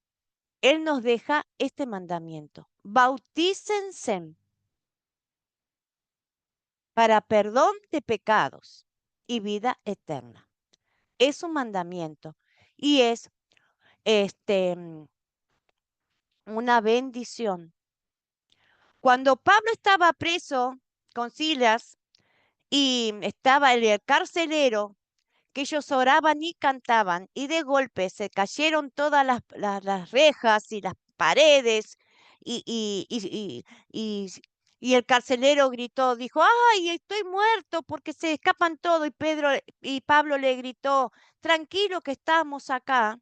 Él nos deja este mandamiento. Bautícense para perdón de pecados y vida eterna. Es un mandamiento y es una bendición. Cuando Pablo estaba preso con Silas y estaba el carcelero, que ellos oraban y cantaban y de golpe se cayeron todas las rejas y las paredes y, y, y, y, y el carcelero gritó, dijo, ¡ay, estoy muerto porque se escapan todos! Y Pablo le gritó, tranquilo que estamos acá.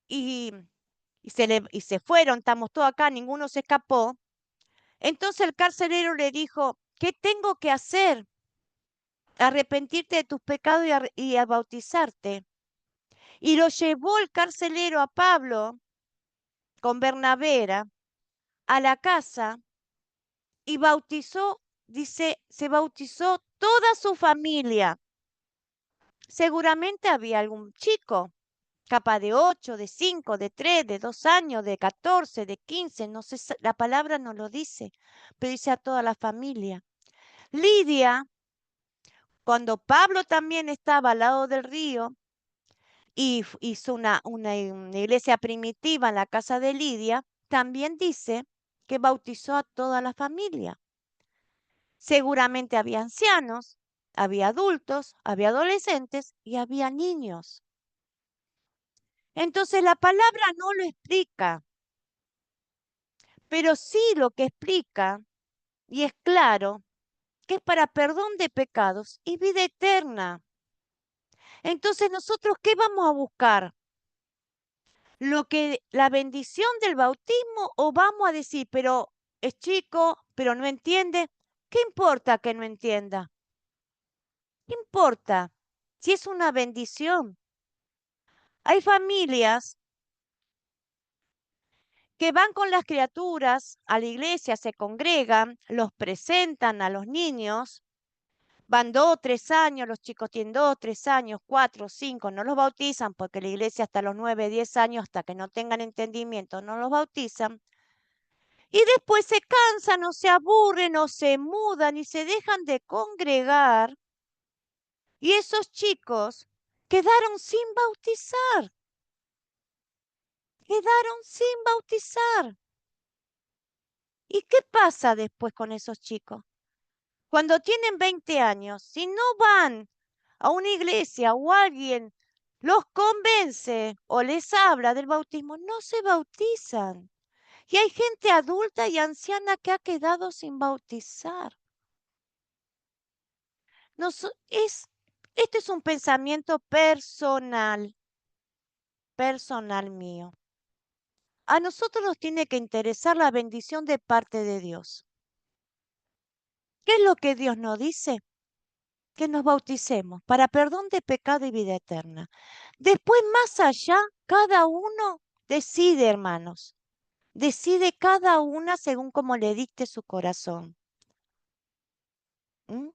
Y, y se fueron, estamos todos acá, ninguno se escapó. Entonces el carcelero le dijo, ¿qué tengo que hacer? Arrepentirte de tus pecados y a bautizarte. Y lo llevó el carcelero a Pablo con Bernabé a la casa y bautizó, dice, se bautizó toda su familia. Seguramente había algún chico, capaz de 8, de 5, de 3, de 2 años, de 14, de 15, no sé, la palabra no lo dice, pero dice a toda la familia. Lidia, cuando Pablo también estaba al lado del río y hizo una iglesia primitiva en la casa de Lidia, también dice que bautizó a toda la familia. Seguramente había ancianos, había adultos, había adolescentes y había niños. Entonces la palabra no lo explica, pero sí lo que explica, y es claro, que es para perdón de pecados y vida eterna. Entonces nosotros, ¿qué vamos a buscar? La bendición del bautismo, o vamos a decir, pero es chico, pero no entiende. ¿Qué importa que no entienda? ¿Qué importa si es una bendición? Hay familias que van con las criaturas a la iglesia, se congregan, los presentan a los niños, van 2, 3 años, los chicos tienen 2, 3 años, 4, 5, no los bautizan porque la iglesia hasta los 9, 10 años, hasta que no tengan entendimiento, no los bautizan. Y después se cansan o se aburren o se mudan y se dejan de congregar. Y esos chicos quedaron sin bautizar. Quedaron sin bautizar. ¿Y qué pasa después con esos chicos? Cuando tienen 20 años, si no van a una iglesia o alguien los convence o les habla del bautismo, no se bautizan. Y hay gente adulta y anciana que ha quedado sin bautizar. Este es un pensamiento personal mío. A nosotros nos tiene que interesar la bendición de parte de Dios. ¿Qué es lo que Dios nos dice? Que nos bauticemos para perdón de pecado y vida eterna. Después, más allá, cada uno decide, hermanos. Decide cada una según como le dicte su corazón. ¿Mm?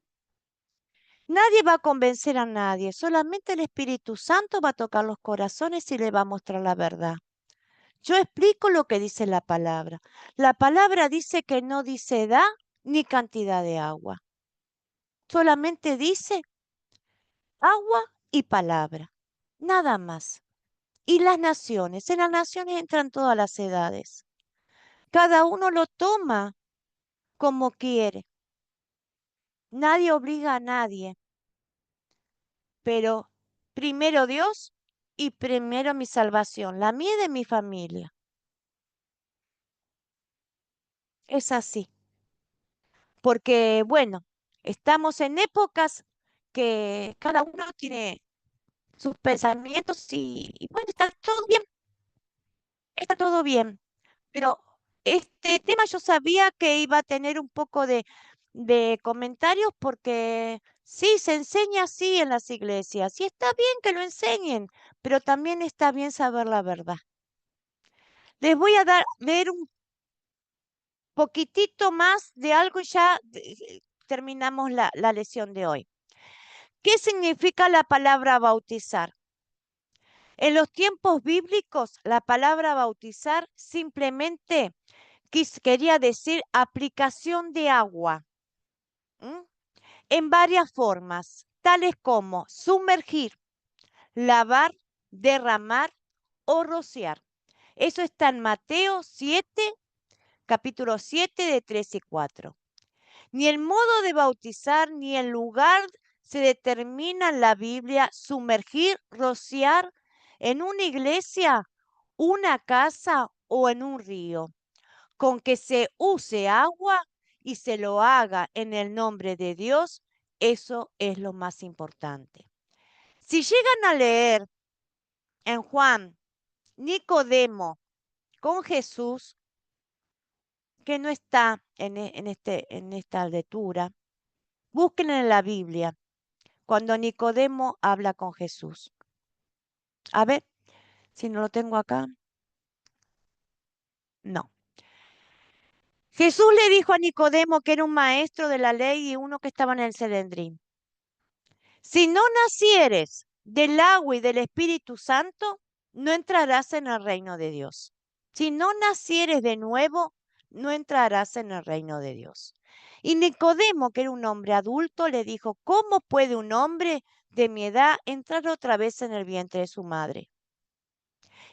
Nadie va a convencer a nadie, solamente el Espíritu Santo va a tocar los corazones y le va a mostrar la verdad. Yo explico lo que dice la palabra. La palabra dice que no dice edad ni cantidad de agua. Solamente dice agua y palabra. Nada más. Y las naciones, en las naciones entran todas las edades. Cada uno lo toma como quiere. Nadie obliga a nadie. Pero primero Dios y primero mi salvación, la mía y de mi familia. Es así. Porque, bueno, estamos en épocas que cada uno tiene sus pensamientos y bueno, está todo bien. Pero este tema yo sabía que iba a tener un poco de comentarios porque sí, se enseña así en las iglesias y está bien que lo enseñen, pero también está bien saber la verdad. Les voy a leer un poquitito más de algo y ya terminamos la lección de hoy. ¿Qué significa la palabra bautizar? En los tiempos bíblicos, la palabra bautizar simplemente quería decir aplicación de agua, en varias formas, tales como sumergir, lavar, derramar o rociar. Eso está en Mateo 7, capítulo 7 de 3 y 4. Ni el modo de bautizar ni el lugar se determina en la Biblia. Sumergir, rociar en una iglesia, una casa o en un río. Con que se use agua y se lo haga en el nombre de Dios, eso es lo más importante. Si llegan a leer en Juan, Nicodemo con Jesús, que no está en esta lectura, busquen en la Biblia cuando Nicodemo habla con Jesús. A ver, si no lo tengo acá. No. Jesús le dijo a Nicodemo, que era un maestro de la ley y uno que estaba en el Sanedrín: si no nacieres del agua y del Espíritu Santo, no entrarás en el reino de Dios. Si no nacieres de nuevo, no entrarás en el reino de Dios. Y Nicodemo, que era un hombre adulto, le dijo: ¿cómo puede un hombre de mi edad entrar otra vez en el vientre de su madre?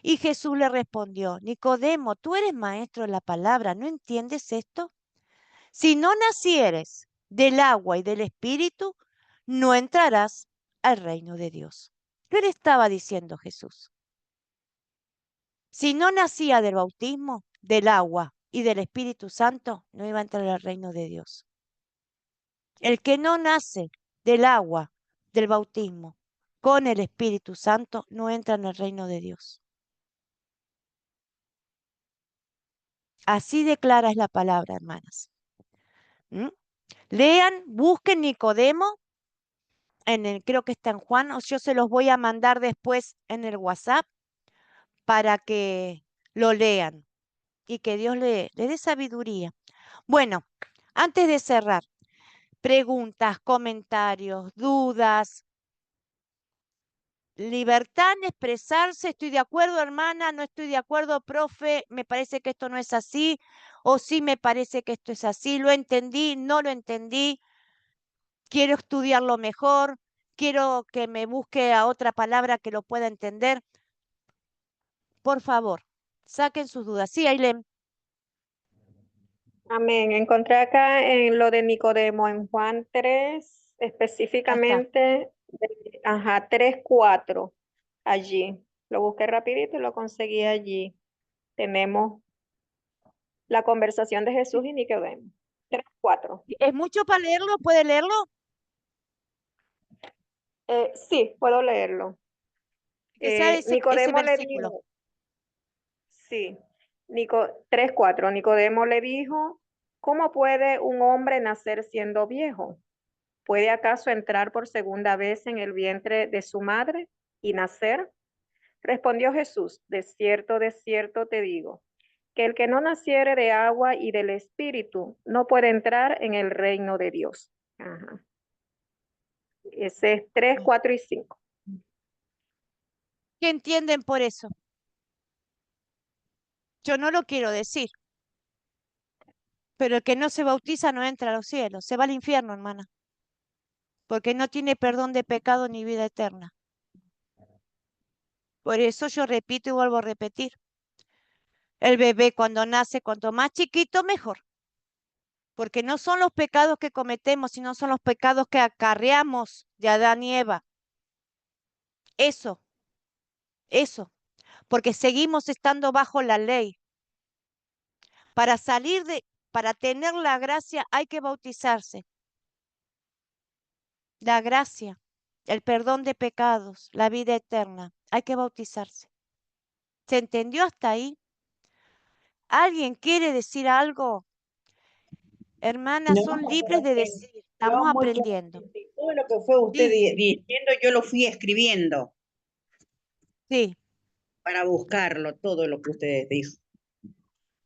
Y Jesús le respondió: Nicodemo, tú eres maestro de la palabra, ¿no entiendes esto? Si no nacieres del agua y del Espíritu, no entrarás al reino de Dios. ¿Qué le estaba diciendo Jesús? Si no nacía del bautismo, del agua y del Espíritu Santo, no iba a entrar al reino de Dios. El que no nace del agua, del bautismo, con el Espíritu Santo, no entra en el reino de Dios. Así declara es la palabra, hermanas. Lean, busquen Nicodemo, creo que está en Juan, o yo se los voy a mandar después en el WhatsApp para que lo lean y que Dios le dé sabiduría. Bueno, antes de cerrar, preguntas, comentarios, dudas, libertad en expresarse. Estoy de acuerdo, hermana, no estoy de acuerdo, profe, me parece que esto no es así, o sí me parece que esto es así, lo entendí, no lo entendí, quiero estudiarlo mejor, quiero que me busque a otra palabra que lo pueda entender. Por favor, saquen sus dudas. Sí, Ailén. Amén. Encontré acá en lo de Nicodemo, en Juan 3, Ya está. específicamente, 3:4, allí. Lo busqué rapidito y lo conseguí allí. Tenemos la conversación de Jesús y Nicodemo. 3:4. ¿Es mucho para leerlo? ¿Puede leerlo? Sí, puedo leerlo. Que sea ese Nicodemo le versículo. dijo, sí, 3:4. Nicodemo le dijo, ¿cómo puede un hombre nacer siendo viejo? ¿Puede acaso entrar por segunda vez en el vientre de su madre y nacer? Respondió Jesús: de cierto te digo, que el que no naciere de agua y del Espíritu no puede entrar en el reino de Dios. Ajá. Ese es 3, 4 y 5. ¿Qué entienden por eso? Yo no lo quiero decir, pero el que no se bautiza no entra a los cielos, se va al infierno, hermana, porque no tiene perdón de pecado ni vida eterna. Por eso yo repito y vuelvo a repetir. El bebé cuando nace, cuanto más chiquito, mejor. Porque no son los pecados que cometemos, sino son los pecados que acarreamos de Adán y Eva. Eso, porque seguimos estando bajo la ley. Para tener la gracia hay que bautizarse. La gracia, el perdón de pecados, la vida eterna, hay que bautizarse. ¿Se entendió hasta ahí? ¿Alguien quiere decir algo? Hermanas, No, son libres de decir, yo estamos muy aprendiendo. claramente, todo lo que fue usted Sí, diciendo, yo lo fui escribiendo sí. para buscarlo, todo lo que usted dijo.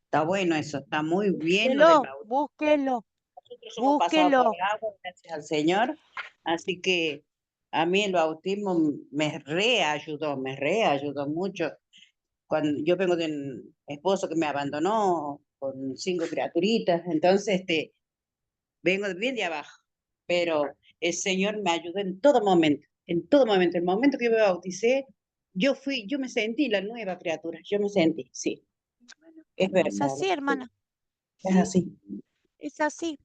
Está bueno eso, está muy bien lo del bautismo. Búsquelo, Nosotros hemos pasado por búsquelo. el agua, gracias al Señor, así que a mí el bautismo me reayudó mucho. Cuando yo vengo de un esposo que me abandonó con 5 criaturitas, entonces vengo bien de abajo, pero el Señor me ayudó en todo momento, en todo momento. El momento que yo me bauticé, yo me sentí la nueva criatura, yo me sentí, sí, es Es verdad, así, hermana. es Sí, así. es así.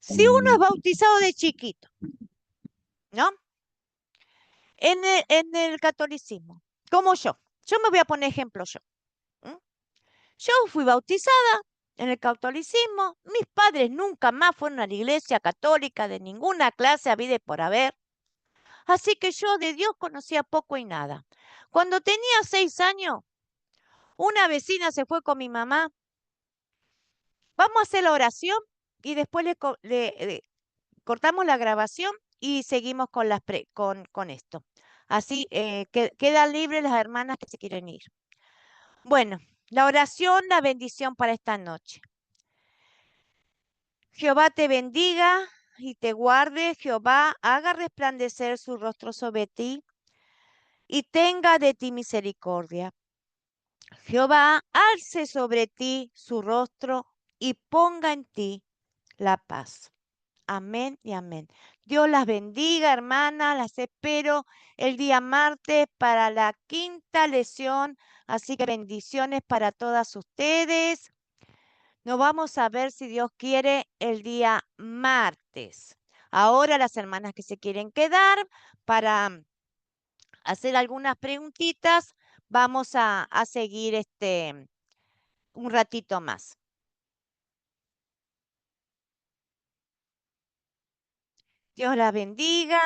Si uno es bautizado de chiquito, ¿no? En el catolicismo, como yo me voy a poner ejemplo yo. Yo fui bautizada en el catolicismo, mis padres nunca más fueron a la iglesia católica de ninguna clase habida y por haber, así que yo de Dios conocía poco y nada. Cuando tenía 6 años, una vecina se fue con mi mamá, vamos a hacer la oración y después cortamos la grabación y seguimos con esto. Así quedan libres las hermanas que se quieren ir. Bueno, La oración, la bendición para esta noche. Jehová te bendiga y te guarde. Jehová haga resplandecer su rostro sobre ti y tenga de ti misericordia. Jehová alce sobre ti su rostro y ponga en ti la paz. Amén y amén. Dios las bendiga, hermanas. Las espero el día martes para la quinta lección. Así que bendiciones para todas ustedes. Nos vamos a ver, si Dios quiere, el día martes. Ahora las hermanas que se quieren quedar para hacer algunas preguntitas, vamos a seguir un ratito más. Dios las bendiga.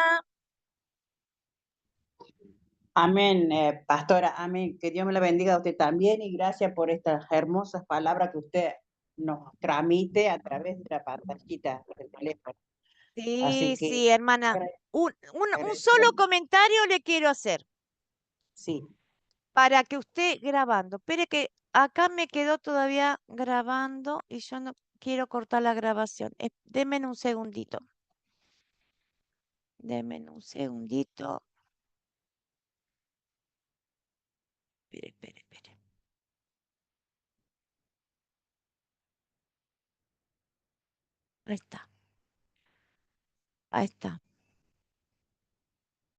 Amén, pastora, amén. Que Dios me la bendiga a usted también y gracias por estas hermosas palabras que usted nos transmite a través de la pantallita del teléfono. Sí, Así que sí, hermana. agra- Un solo agradecida. comentario le quiero hacer Sí, para que usted grabando. Espere que acá me quedó todavía grabando y yo no quiero cortar la grabación. Denme un segundito. Denme un segundito. Espere, espere, espere. Ahí está. Ahí está.